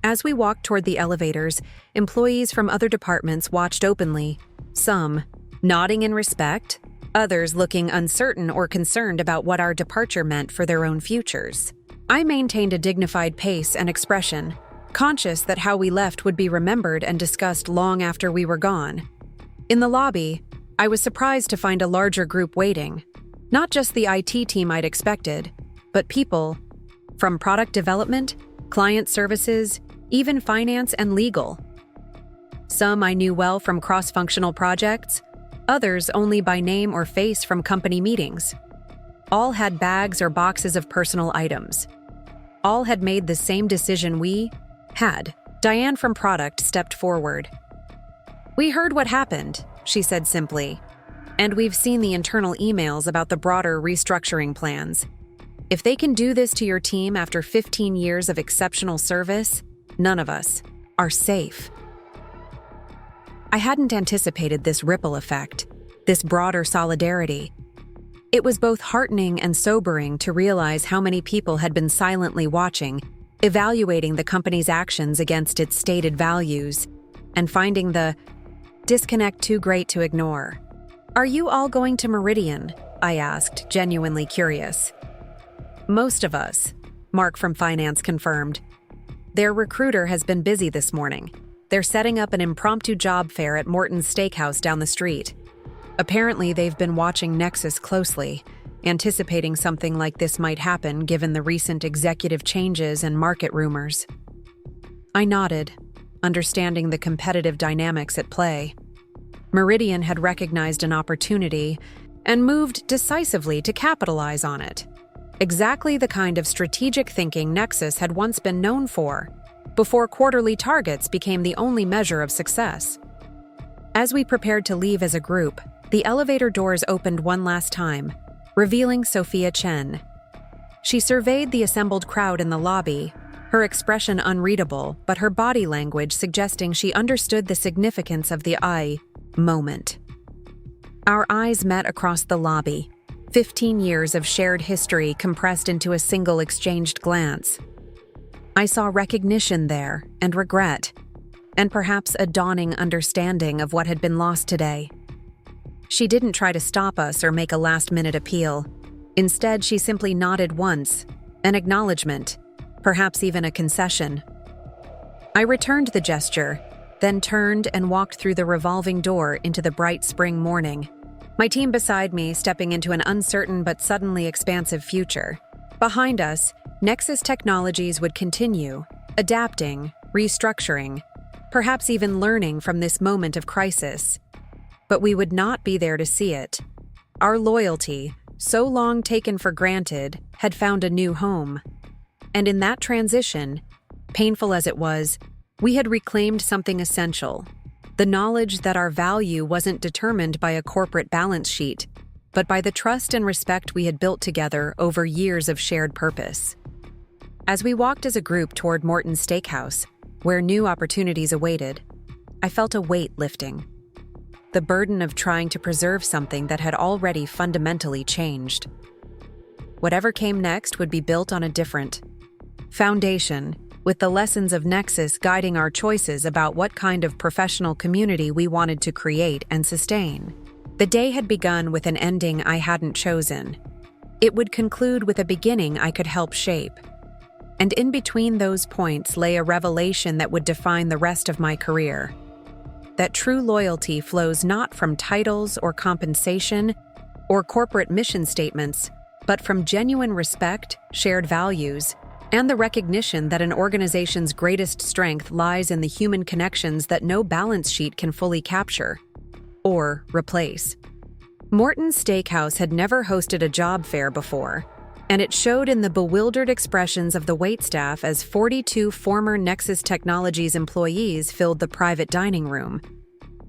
As we walked toward the elevators, employees from other departments watched openly, some nodding in respect, others looking uncertain or concerned about what our departure meant for their own futures. I maintained a dignified pace and expression, conscious that how we left would be remembered and discussed long after we were gone. In the lobby, I was surprised to find a larger group waiting. Not just the IT team I'd expected, but people from product development, client services, even finance and legal. Some I knew well from cross-functional projects, others only by name or face from company meetings. All had bags or boxes of personal items. All had made the same decision we had. Diane from product stepped forward. "We heard what happened," she said simply, "and we've seen the internal emails about the broader restructuring plans. If they can do this to your team after 15 years of exceptional service, none of us are safe." I hadn't anticipated this ripple effect, this broader solidarity. It was both heartening and sobering to realize how many people had been silently watching, evaluating the company's actions against its stated values, and finding the disconnect too great to ignore. "Are you all going to Meridian?" I asked, genuinely curious. "Most of us," Mark from finance confirmed. "Their recruiter has been busy this morning. They're setting up an impromptu job fair at Morton's Steakhouse down the street. Apparently, they've been watching Nexus closely, anticipating something like this might happen given the recent executive changes and market rumors." I nodded, understanding the competitive dynamics at play. Meridian had recognized an opportunity and moved decisively to capitalize on it. Exactly the kind of strategic thinking Nexus had once been known for, before quarterly targets became the only measure of success. As we prepared to leave as a group, the elevator doors opened one last time, revealing Sophia Chen. She surveyed the assembled crowd in the lobby, her expression unreadable, but her body language suggesting she understood the significance of the I moment. Our eyes met across the lobby, 15 years of shared history compressed into a single exchanged glance. I saw recognition there, and regret, and perhaps a dawning understanding of what had been lost today. She didn't try to stop us or make a last-minute appeal. Instead, she simply nodded once, an acknowledgement, perhaps even a concession. I returned the gesture, then turned and walked through the revolving door into the bright spring morning, my team beside me stepping into an uncertain but suddenly expansive future. Behind us, Nexus Technologies would continue, adapting, restructuring, perhaps even learning from this moment of crisis. But we would not be there to see it. Our loyalty, so long taken for granted, had found a new home. And in that transition, painful as it was, we had reclaimed something essential: The knowledge that our value wasn't determined by a corporate balance sheet, but by the trust and respect we had built together over years of shared purpose. As we walked as a group toward Morton's Steakhouse, where new opportunities awaited, I felt a weight lifting. The burden of trying to preserve something that had already fundamentally changed. Whatever came next would be built on a different foundation, with the lessons of Nexus guiding our choices about what kind of professional community we wanted to create and sustain. The day had begun with an ending I hadn't chosen. It would conclude with a beginning I could help shape. And in between those points lay a revelation that would define the rest of my career. That true loyalty flows not from titles or compensation or corporate mission statements, but from genuine respect, shared values, and the recognition that an organization's greatest strength lies in the human connections that no balance sheet can fully capture or replace. Morton's Steakhouse had never hosted a job fair before, and it showed in the bewildered expressions of the waitstaff as 42 former Nexus Technologies employees filled the private dining room.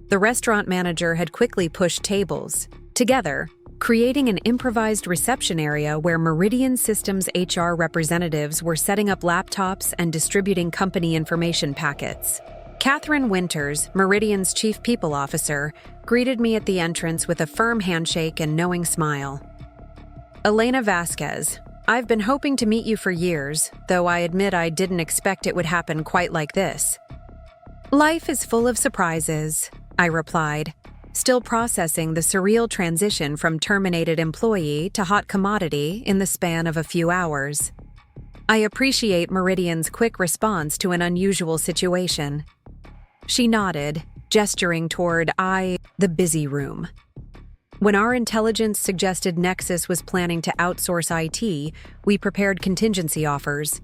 The restaurant manager had quickly pushed tables together, creating an improvised reception area where Meridian Systems HR representatives were setting up laptops and distributing company information packets. Catherine Winters, Meridian's chief people officer, greeted me at the entrance with a firm handshake and knowing smile. Elena Vasquez, I've been hoping to meet you for years, though I admit I didn't expect it would happen quite like this. Life is full of surprises, I replied, still processing the surreal transition from terminated employee to hot commodity in the span of a few hours. I appreciate Meridian's quick response to an unusual situation. She nodded, gesturing toward the busy room. When our intelligence suggested Nexus was planning to outsource IT, we prepared contingency offers.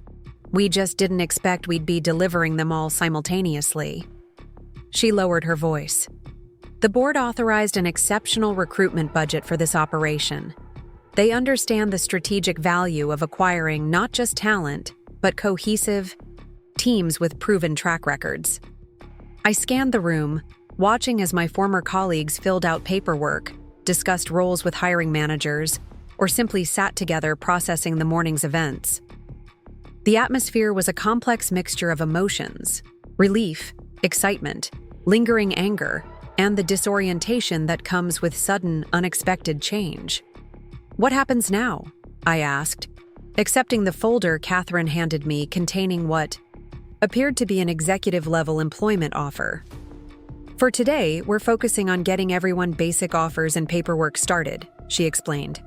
We just didn't expect we'd be delivering them all simultaneously. She lowered her voice. The board authorized an exceptional recruitment budget for this operation. They understand the strategic value of acquiring not just talent, but cohesive teams with proven track records. I scanned the room, watching as my former colleagues filled out paperwork, discussed roles with hiring managers, or simply sat together processing the morning's events. The atmosphere was a complex mixture of emotions: relief, excitement, lingering anger, and the disorientation that comes with sudden, unexpected change. What happens now? I asked, accepting the folder Catherine handed me containing what appeared to be an executive-level employment offer. For today, we're focusing on getting everyone basic offers and paperwork started, she explained.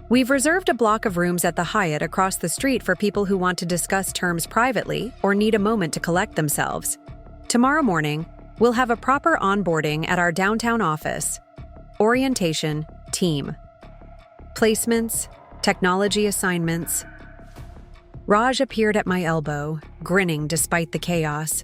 We've reserved a block of rooms at the Hyatt across the street for people who want to discuss terms privately or need a moment to collect themselves. Tomorrow morning, we'll have a proper onboarding at our downtown office. Orientation, team. Placements, technology assignments. Raj appeared at my elbow, grinning despite the chaos.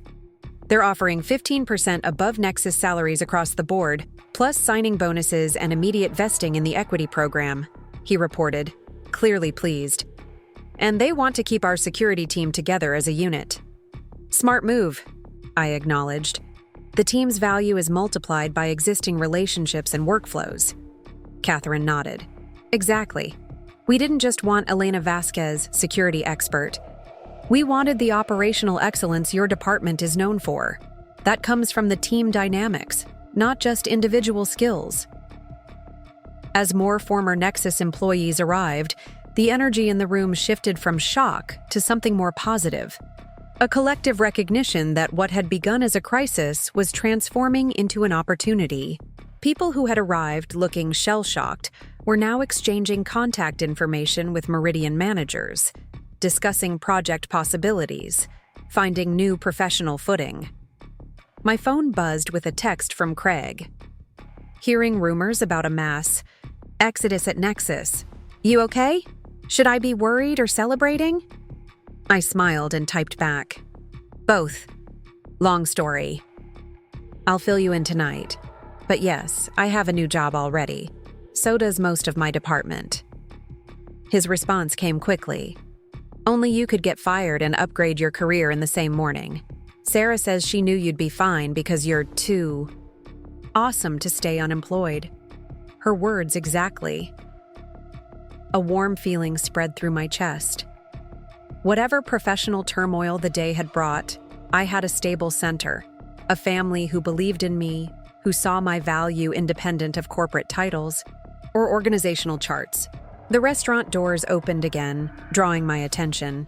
They're offering 15% above Nexus salaries across the board, plus signing bonuses and immediate vesting in the equity program, he reported, clearly pleased. And they want to keep our security team together as a unit. Smart move, I acknowledged. The team's value is multiplied by existing relationships and workflows. Catherine nodded. Exactly. We didn't just want Elena Vasquez, security expert. We wanted the operational excellence your department is known for. That comes from the team dynamics, not just individual skills. As more former Nexus employees arrived, the energy in the room shifted from shock to something more positive. A collective recognition that what had begun as a crisis was transforming into an opportunity. People who had arrived looking shell-shocked were now exchanging contact information with Meridian managers, discussing project possibilities, finding new professional footing. My phone buzzed with a text from Craig. Hearing rumors about a mass exodus at Nexus. You okay? Should I be worried or celebrating? I smiled and typed back. Both. Long story. I'll fill you in tonight. But yes, I have a new job already. So does most of my department. His response came quickly. Only you could get fired and upgrade your career in the same morning. Sarah says she knew you'd be fine because you're too Awesome to stay unemployed. Her words exactly. A warm feeling spread through my chest. Whatever professional turmoil the day had brought, I had a stable center, a family who believed in me, who saw my value independent of corporate titles or organizational charts. The restaurant doors opened again, drawing my attention.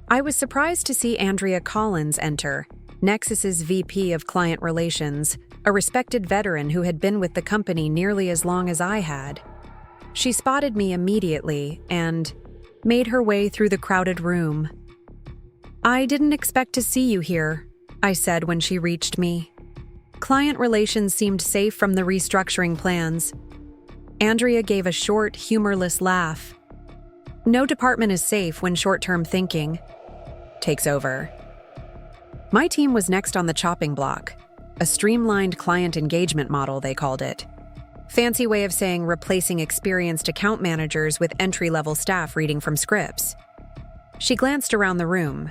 I was surprised to see Andrea Collins enter, Nexus's VP of Client Relations, a respected veteran who had been with the company nearly as long as I had. She spotted me immediately and made her way through the crowded room. "I didn't expect to see you here," I said when she reached me. Client relations seemed safe from the restructuring plans. Andrea gave a short, humorless laugh. No department is safe when short-term thinking takes over. My team was next on the chopping block, a streamlined client engagement model, they called it. Fancy way of saying replacing experienced account managers with entry-level staff reading from scripts. She glanced around the room.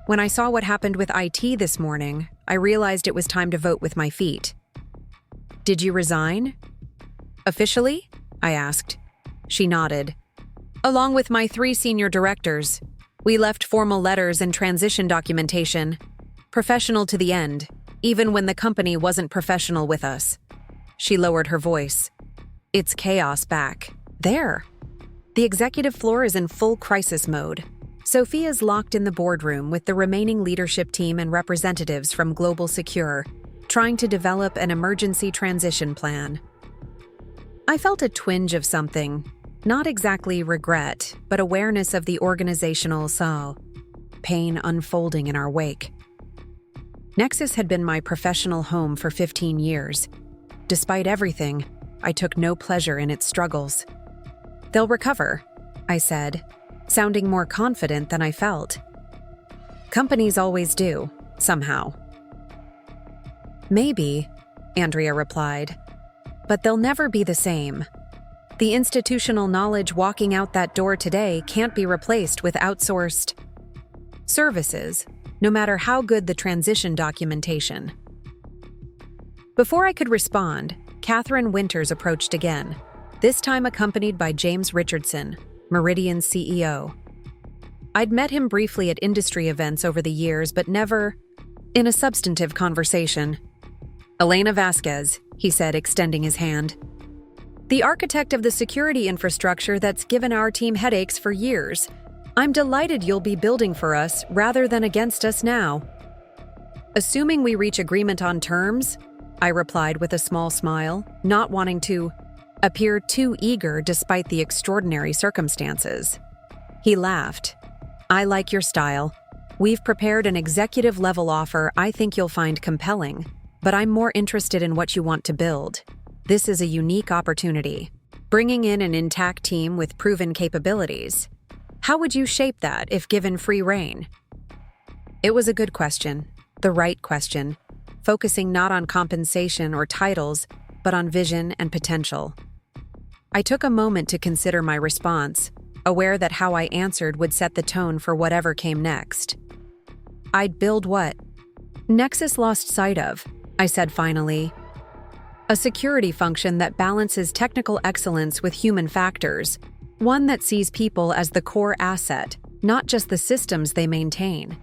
When I saw what happened with IT this morning, I realized it was time to vote with my feet. "Did you resign?" "Officially?" I asked. She nodded. "Along with my 3 senior directors. We left formal letters and transition documentation. Professional to the end, even when the company wasn't professional with us." She lowered her voice. "It's chaos back there. The executive floor is in full crisis mode. Sophia's locked in the boardroom with the remaining leadership team and representatives from Global Secure, trying to develop an emergency transition plan." I felt a twinge of something, not exactly regret, but awareness of the organizational pain unfolding in our wake. Nexus had been my professional home for 15 years. Despite everything, I took no pleasure in its struggles. "They'll recover," I said, sounding more confident than I felt. "Companies always do, somehow." "Maybe," Andrea replied, "but they'll never be the same. The institutional knowledge walking out that door today can't be replaced with outsourced services, no matter how good the transition documentation." Before I could respond, Catherine Winters approached again, this time accompanied by James Richardson, Meridian's CEO. I'd met him briefly at industry events over the years, but never in a substantive conversation. "Elena Vasquez," he said, extending his hand. "The architect of the security infrastructure that's given our team headaches for years. I'm delighted you'll be building for us rather than against us now." "Assuming we reach agreement on terms," I replied with a small smile, not wanting to appear too eager despite the extraordinary circumstances. He laughed. "I like your style. We've prepared an executive-level offer I think you'll find compelling, but I'm more interested in what you want to build. This is a unique opportunity, bringing in an intact team with proven capabilities. How would you shape that if given free rein?" It was a good question, the right question, focusing not on compensation or titles, but on vision and potential. I took a moment to consider my response, aware that how I answered would set the tone for whatever came next. "I'd build what Nexus lost sight of," I said finally. "A security function that balances technical excellence with human factors, one that sees people as the core asset, not just the systems they maintain.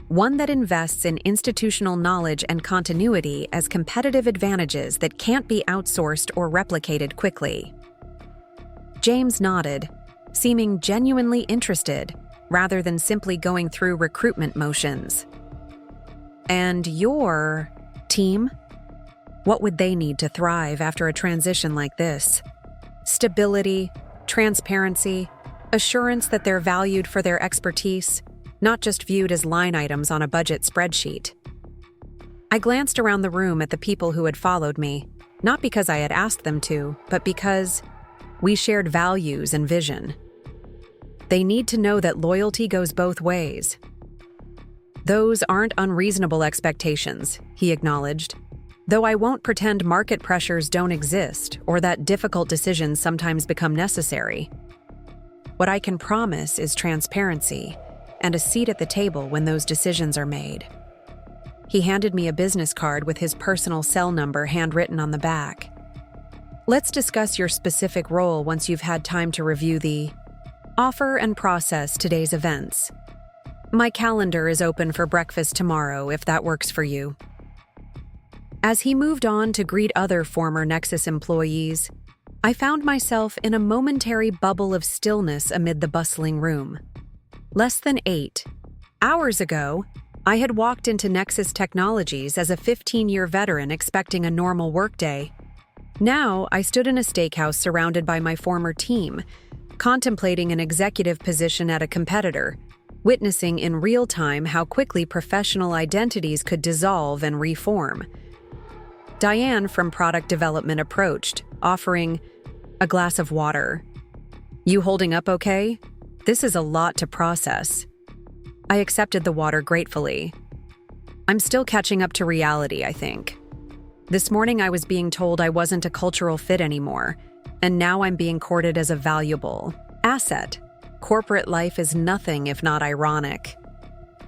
One that invests in institutional knowledge and continuity as competitive advantages that can't be outsourced or replicated quickly." James nodded, seeming genuinely interested, rather than simply going through recruitment motions. "And your team? What would they need to thrive after a transition like this? Stability, transparency, assurance that they're valued for their expertise, not just viewed as line items on a budget spreadsheet." I glanced around the room at the people who had followed me, not because I had asked them to, but because we shared values and vision. They need to know that loyalty goes both ways. "Those aren't unreasonable expectations," he acknowledged, "though I won't pretend market pressures don't exist or that difficult decisions sometimes become necessary. What I can promise is transparency and a seat at the table when those decisions are made." He handed me a business card with his personal cell number handwritten on the back. Let's discuss your specific role once you've had time to review the offer and process today's events. My calendar is open for breakfast tomorrow if that works for you. As he moved on to greet other former Nexus employees, I found myself in a momentary bubble of stillness amid the bustling room. Less than 8 hours ago, I had walked into Nexus Technologies as a 15-year veteran expecting a normal workday. Now, I stood in a steakhouse surrounded by my former team, contemplating an executive position at a competitor, witnessing in real time how quickly professional identities could dissolve and reform. Diane from product development approached, offering a glass of water. You holding up okay? This is a lot to process. I accepted the water gratefully. I'm still catching up to reality, I think. This morning I was being told I wasn't a cultural fit anymore, and now I'm being courted as a valuable asset. Corporate life is nothing if not ironic.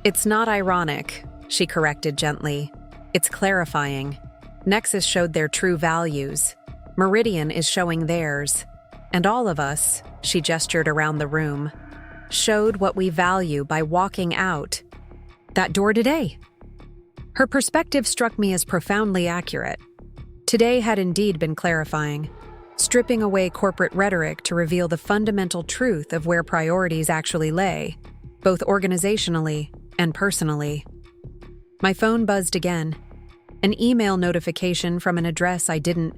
It's not ironic, she corrected gently. It's clarifying. Nexus showed their true values. Meridian is showing theirs. And all of us, she gestured around the room, showed what we value by walking out that door today. Her perspective struck me as profoundly accurate. Today had indeed been clarifying, stripping away corporate rhetoric to reveal the fundamental truth of where priorities actually lay, both organizationally and personally. My phone buzzed again, an email notification from an address I didn't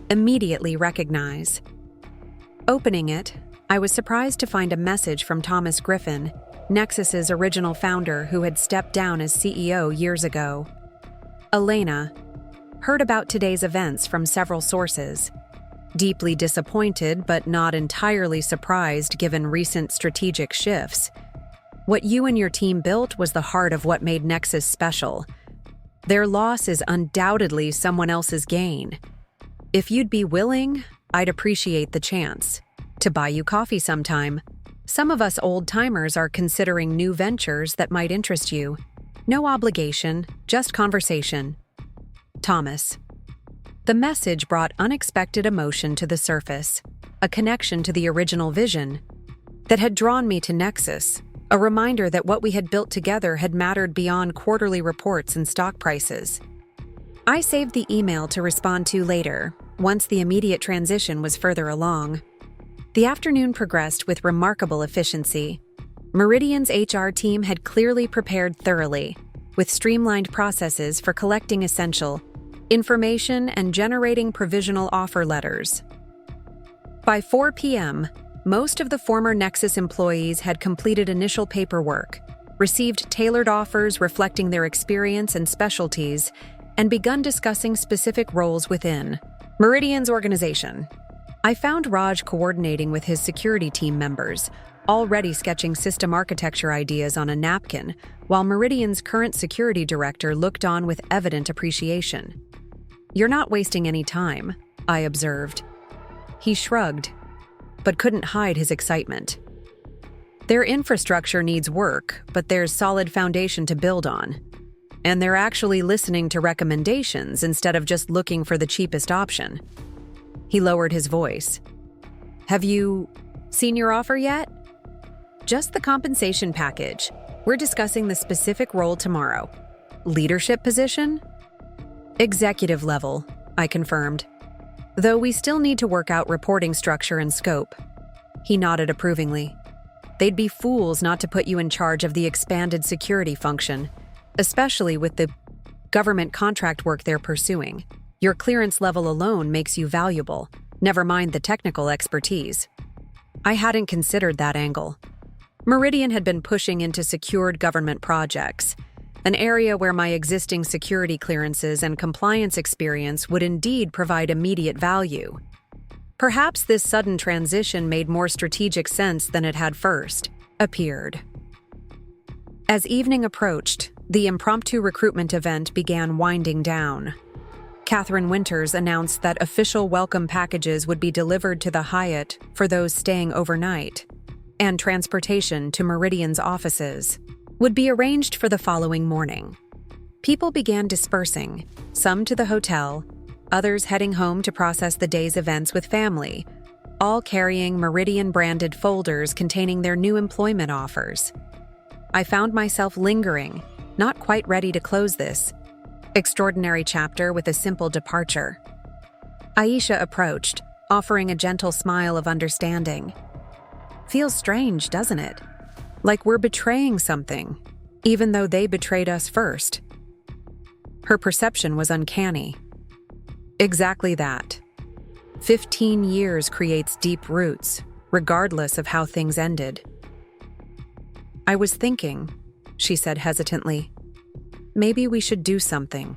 immediately recognize. Opening it, I was surprised to find a message from Thomas Griffin, Nexus's original founder who had stepped down as CEO years ago. Elena heard about today's events from several sources. Deeply disappointed but not entirely surprised given recent strategic shifts. What you and your team built was the heart of what made Nexus special. Their loss is undoubtedly someone else's gain. If you'd be willing, I'd appreciate the chance to buy you coffee sometime. Some of us old-timers are considering new ventures that might interest you. No obligation, just conversation. Thomas. The message brought unexpected emotion to the surface, a connection to the original vision that had drawn me to Nexus, a reminder that what we had built together had mattered beyond quarterly reports and stock prices. I saved the email to respond to later, once the immediate transition was further along. The afternoon progressed with remarkable efficiency. Meridian's HR team had clearly prepared thoroughly, with streamlined processes for collecting essential information and generating provisional offer letters. By 4 p.m., most of the former Nexus employees had completed initial paperwork, received tailored offers reflecting their experience and specialties, and begun discussing specific roles within Meridian's organization. I found Raj coordinating with his security team members, already sketching system architecture ideas on a napkin, while Meridian's current security director looked on with evident appreciation. You're not wasting any time, I observed. He shrugged, but couldn't hide his excitement. Their infrastructure needs work, but there's solid foundation to build on. And they're actually listening to recommendations instead of just looking for the cheapest option. He lowered his voice. Have you seen your offer yet? Just the compensation package. We're discussing the specific role tomorrow. Leadership position? Executive level, I confirmed. Though we still need to work out reporting structure and scope. He nodded approvingly. They'd be fools not to put you in charge of the expanded security function, especially with the government contract work they're pursuing. Your clearance level alone makes you valuable, never mind the technical expertise. I hadn't considered that angle. Meridian had been pushing into secured government projects, an area where my existing security clearances and compliance experience would indeed provide immediate value. Perhaps this sudden transition made more strategic sense than it had first appeared. As evening approached, the impromptu recruitment event began winding down. Catherine Winters announced that official welcome packages would be delivered to the Hyatt for those staying overnight, and transportation to Meridian's offices would be arranged for the following morning. People began dispersing, some to the hotel, others heading home to process the day's events with family, all carrying Meridian-branded folders containing their new employment offers. I found myself lingering, not quite ready to close this extraordinary chapter with a simple departure. Aisha approached, offering a gentle smile of understanding. Feels strange, doesn't it? Like we're betraying something, even though they betrayed us first. Her perception was uncanny. Exactly that. 15 years creates deep roots, regardless of how things ended. I was thinking, she said hesitantly, maybe we should do something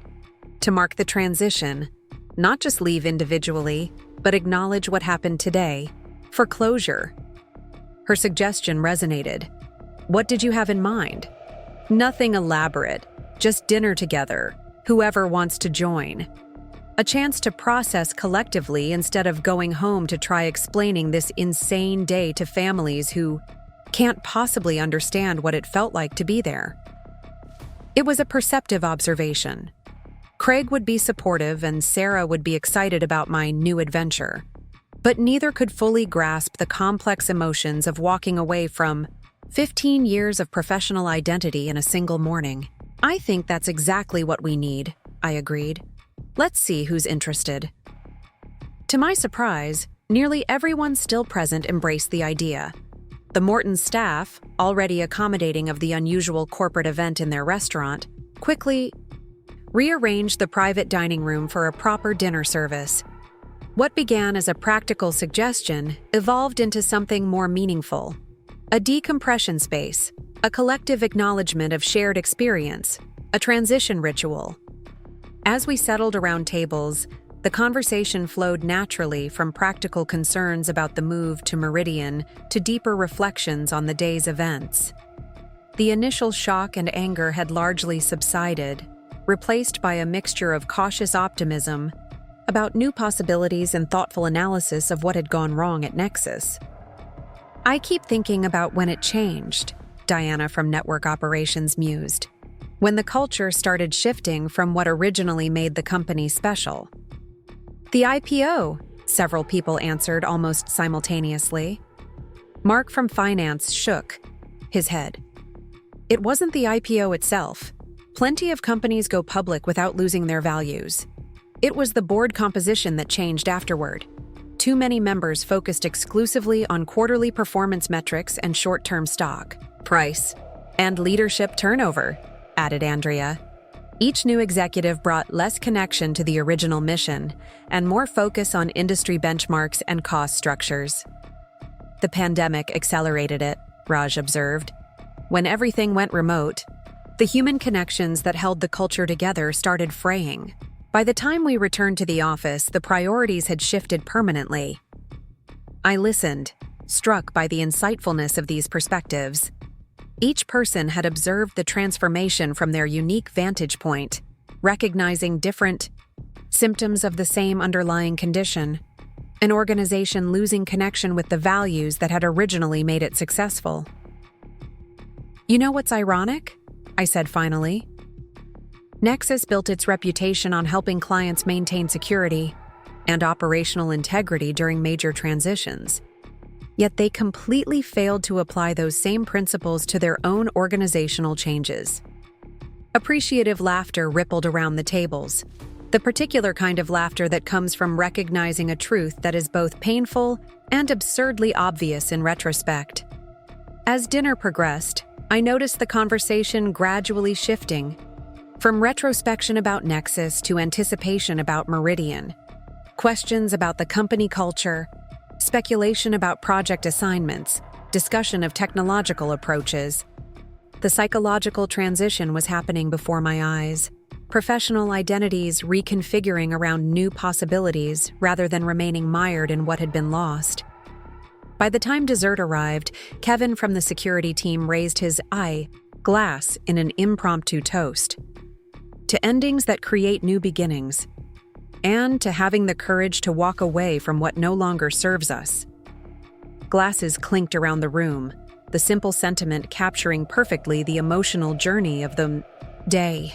to mark the transition, not just leave individually, but acknowledge what happened today, for closure. Her suggestion resonated. What did you have in mind? Nothing elaborate, just dinner together, whoever wants to join. A chance to process collectively instead of going home to try explaining this insane day to families who can't possibly understand what it felt like to be there. It was a perceptive observation. Craig would be supportive and Sarah would be excited about my new adventure, but neither could fully grasp the complex emotions of walking away from 15 years of professional identity in a single morning. I think that's exactly what we need, I agreed. Let's see who's interested. To my surprise, nearly everyone still present embraced the idea. The Morton staff, already accommodating of the unusual corporate event in their restaurant, quickly rearranged the private dining room for a proper dinner service. What began as a practical suggestion evolved into something more meaningful. A decompression space, a collective acknowledgement of shared experience, a transition ritual. As we settled around tables, the conversation flowed naturally from practical concerns about the move to Meridian to deeper reflections on the day's events. The initial shock and anger had largely subsided, replaced by a mixture of cautious optimism about new possibilities and thoughtful analysis of what had gone wrong at Nexus. I keep thinking about when it changed, Diana from Network Operations mused. When the culture started shifting from what originally made the company special. The IPO, several people answered almost simultaneously. Mark from Finance shook his head. It wasn't the IPO itself. Plenty of companies go public without losing their values. It was the board composition that changed afterward. Too many members focused exclusively on quarterly performance metrics and short-term stock, price, and leadership turnover, added Andrea. Each new executive brought less connection to the original mission and more focus on industry benchmarks and cost structures. The pandemic accelerated it, Raj observed. When everything went remote, the human connections that held the culture together started fraying. By the time we returned to the office, the priorities had shifted permanently. I listened, struck by the insightfulness of these perspectives. Each person had observed the transformation from their unique vantage point, recognizing different symptoms of the same underlying condition. An organization losing connection with the values that had originally made it successful. You know what's ironic? I said finally. Nexus built its reputation on helping clients maintain security and operational integrity during major transitions. Yet they completely failed to apply those same principles to their own organizational changes. Appreciative laughter rippled around the tables, the particular kind of laughter that comes from recognizing a truth that is both painful and absurdly obvious in retrospect. As dinner progressed, I noticed the conversation gradually shifting, from retrospection about Nexus to anticipation about Meridian, questions about the company culture, speculation about project assignments, discussion of technological approaches. The psychological transition was happening before my eyes, professional identities reconfiguring around new possibilities rather than remaining mired in what had been lost. By the time dessert arrived, Kevin from the security team raised his glass in an impromptu toast. To endings that create new beginnings, and to having the courage to walk away from what no longer serves us. Glasses clinked around the room, the simple sentiment capturing perfectly the emotional journey of the day.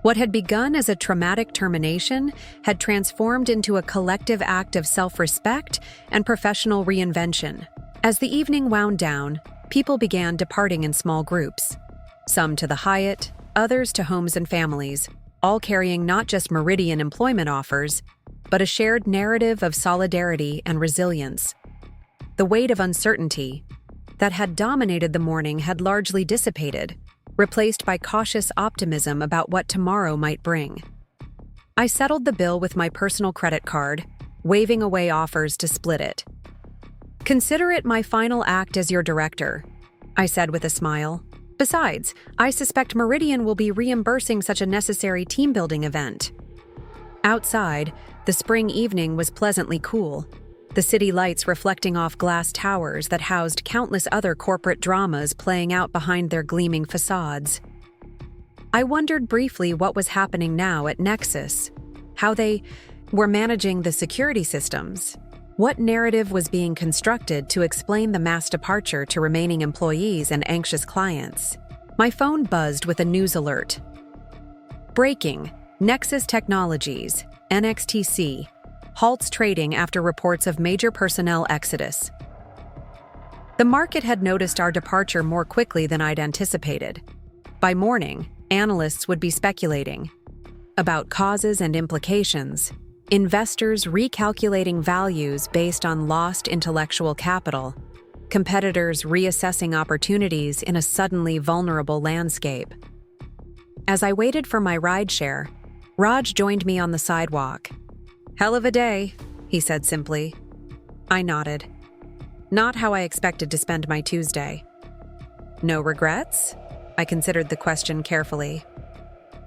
What had begun as a traumatic termination had transformed into a collective act of self-respect and professional reinvention. As the evening wound down, people began departing in small groups. Some to the Hyatt, others to homes and families, all carrying not just Meridian employment offers, but a shared narrative of solidarity and resilience. The weight of uncertainty that had dominated the morning had largely dissipated, replaced by cautious optimism about what tomorrow might bring. I settled the bill with my personal credit card, waving away offers to split it. "Consider it my final act as your director," I said with a smile. "Besides, I suspect Meridian will be reimbursing such a necessary team-building event." Outside, the spring evening was pleasantly cool, the city lights reflecting off glass towers that housed countless other corporate dramas playing out behind their gleaming facades. I wondered briefly what was happening now at Nexus, how they were managing the security systems, what narrative was being constructed to explain the mass departure to remaining employees and anxious clients. My phone buzzed with a news alert. Breaking: Nexus Technologies, NXTC, halts trading after reports of major personnel exodus. The market had noticed our departure more quickly than I'd anticipated. By morning, analysts would be speculating about causes and implications, investors recalculating values based on lost intellectual capital, competitors reassessing opportunities in a suddenly vulnerable landscape. As I waited for my rideshare, Raj joined me on the sidewalk. "Hell of a day," he said simply. I nodded. Not how I expected to spend my Tuesday. "No regrets?" I considered the question carefully.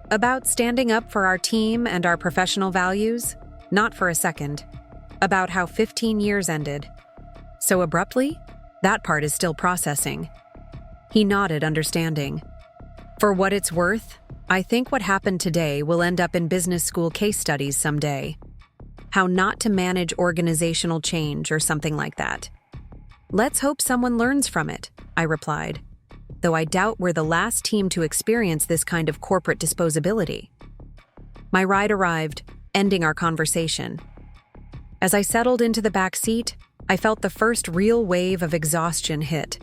"About standing up for our team and our professional values? Not for a second. About how 15 years ended. So abruptly? That part is still processing." He nodded, understanding. "For what it's worth, I think what happened today will end up in business school case studies someday. How not to manage organizational change or something like that." "Let's hope someone learns from it," I replied, though I doubt we're the last team to experience this kind of corporate disposability. My ride arrived, ending our conversation. As I settled into the back seat, I felt the first real wave of exhaustion hit.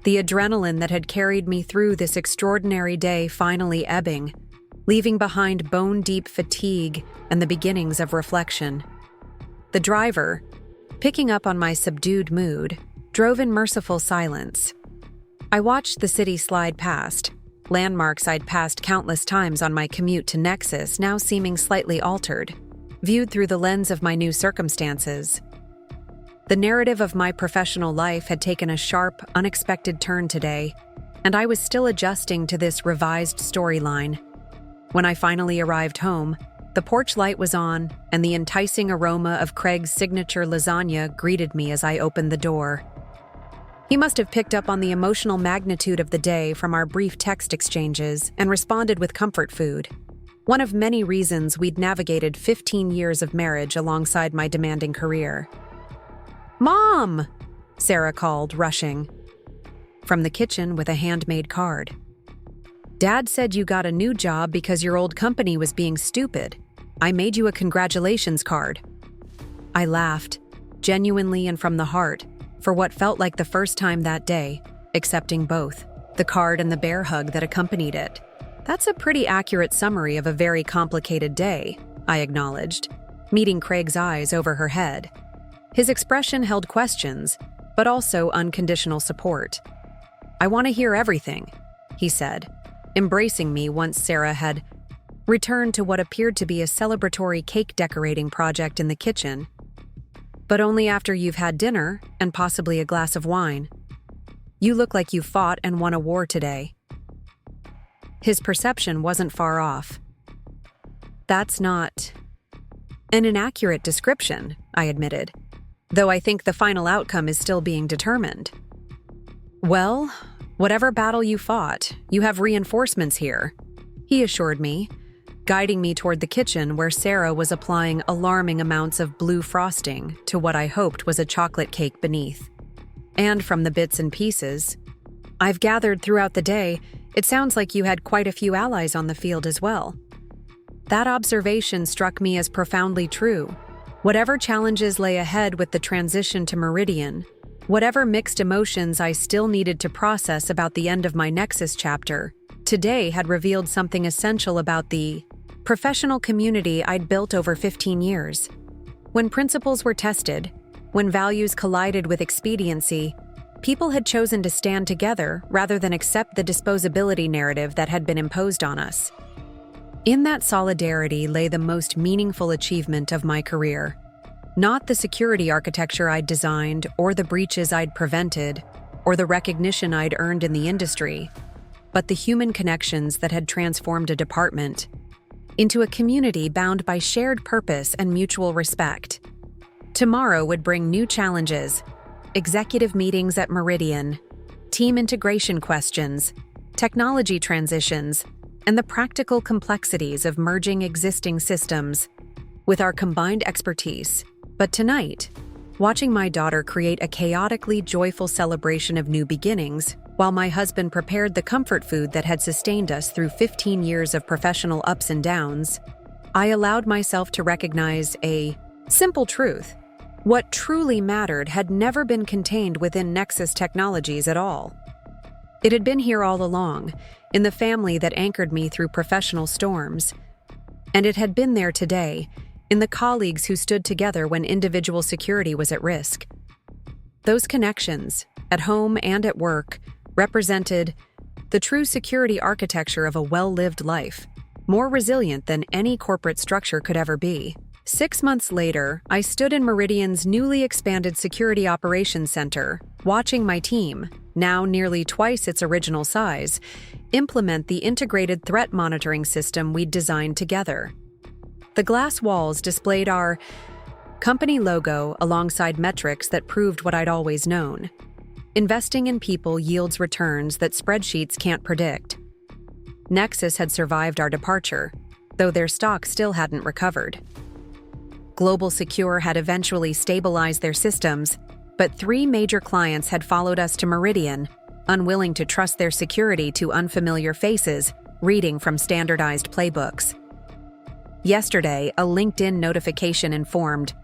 The adrenaline that had carried me through this extraordinary day finally ebbing, leaving behind bone-deep fatigue and the beginnings of reflection. The driver, picking up on my subdued mood, drove in merciful silence. I watched the city slide past, landmarks I'd passed countless times on my commute to Nexus now seeming slightly altered, viewed through the lens of my new circumstances. The narrative of my professional life had taken a sharp, unexpected turn today, and I was still adjusting to this revised storyline. When I finally arrived home, the porch light was on, and the enticing aroma of Craig's signature lasagna greeted me as I opened the door. He must have picked up on the emotional magnitude of the day from our brief text exchanges and responded with comfort food. One of many reasons we'd navigated 15 years of marriage alongside my demanding career. "Mom!" Sarah called, rushing from the kitchen with a handmade card. "Dad said you got a new job because your old company was being stupid. I made you a congratulations card." I laughed, genuinely and from the heart, for what felt like the first time that day, accepting both, the card and the bear hug that accompanied it. "That's a pretty accurate summary of a very complicated day," I acknowledged, meeting Craig's eyes over her head. His expression held questions, but also unconditional support. "I want to hear everything," he said, embracing me once Sarah had returned to what appeared to be a celebratory cake decorating project in the kitchen. "But only after you've had dinner and possibly a glass of wine. You look like you fought and won a war today." His perception wasn't far off. "That's not an inaccurate description," I admitted, though I think the final outcome is still being determined. "Well, whatever battle you fought, you have reinforcements here," he assured me, guiding me toward the kitchen where Sarah was applying alarming amounts of blue frosting to what I hoped was a chocolate cake beneath. "And from the bits and pieces I've gathered throughout the day, it sounds like you had quite a few allies on the field as well." That observation struck me as profoundly true. Whatever challenges lay ahead with the transition to Meridian, whatever mixed emotions I still needed to process about the end of my Nexus chapter, today had revealed something essential about the professional community I'd built over 15 years. When principles were tested, when values collided with expediency, people had chosen to stand together rather than accept the disposability narrative that had been imposed on us. In that solidarity lay the most meaningful achievement of my career. Not the security architecture I'd designed, or the breaches I'd prevented, or the recognition I'd earned in the industry, but the human connections that had transformed a department into a community bound by shared purpose and mutual respect. Tomorrow would bring new challenges: executive meetings at Meridian, team integration questions, technology transitions, and the practical complexities of merging existing systems with our combined expertise. But tonight, watching my daughter create a chaotically joyful celebration of new beginnings, while my husband prepared the comfort food that had sustained us through 15 years of professional ups and downs, I allowed myself to recognize a simple truth. What truly mattered had never been contained within Nexus Technologies at all. It had been here all along, in the family that anchored me through professional storms. And it had been there today, in the colleagues who stood together when individual security was at risk. Those connections, at home and at work, represented the true security architecture of a well-lived life, more resilient than any corporate structure could ever be. 6 months later, I stood in Meridian's newly expanded Security Operations Center, watching my team, now nearly twice its original size, implement the integrated threat monitoring system we'd designed together. The glass walls displayed our company logo alongside metrics that proved what I'd always known. Investing in people yields returns that spreadsheets can't predict. Nexus had survived our departure, though their stock still hadn't recovered. Global Secure had eventually stabilized their systems, but 3 major clients had followed us to Meridian, unwilling to trust their security to unfamiliar faces, reading from standardized playbooks. Yesterday, a LinkedIn notification informed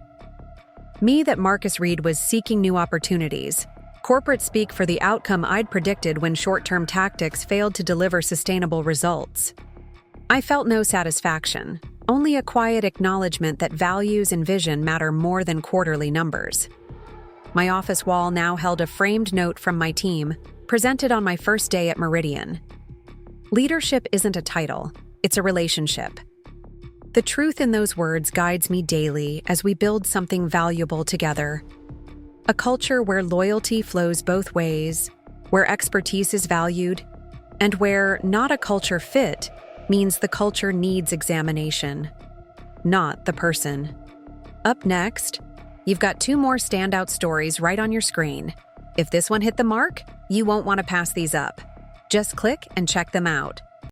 me that Marcus Reed was seeking new opportunities. Corporate speak for the outcome I'd predicted when short-term tactics failed to deliver sustainable results. I felt no satisfaction, only a quiet acknowledgement that values and vision matter more than quarterly numbers. My office wall now held a framed note from my team, presented on my first day at Meridian. Leadership isn't a title, it's a relationship. The truth in those words guides me daily as we build something valuable together. A culture where loyalty flows both ways, where expertise is valued, and where not a culture fit means the culture needs examination, not the person. Up next, you've got 2 more standout stories right on your screen. If this one hit the mark, you won't want to pass these up. Just click and check them out.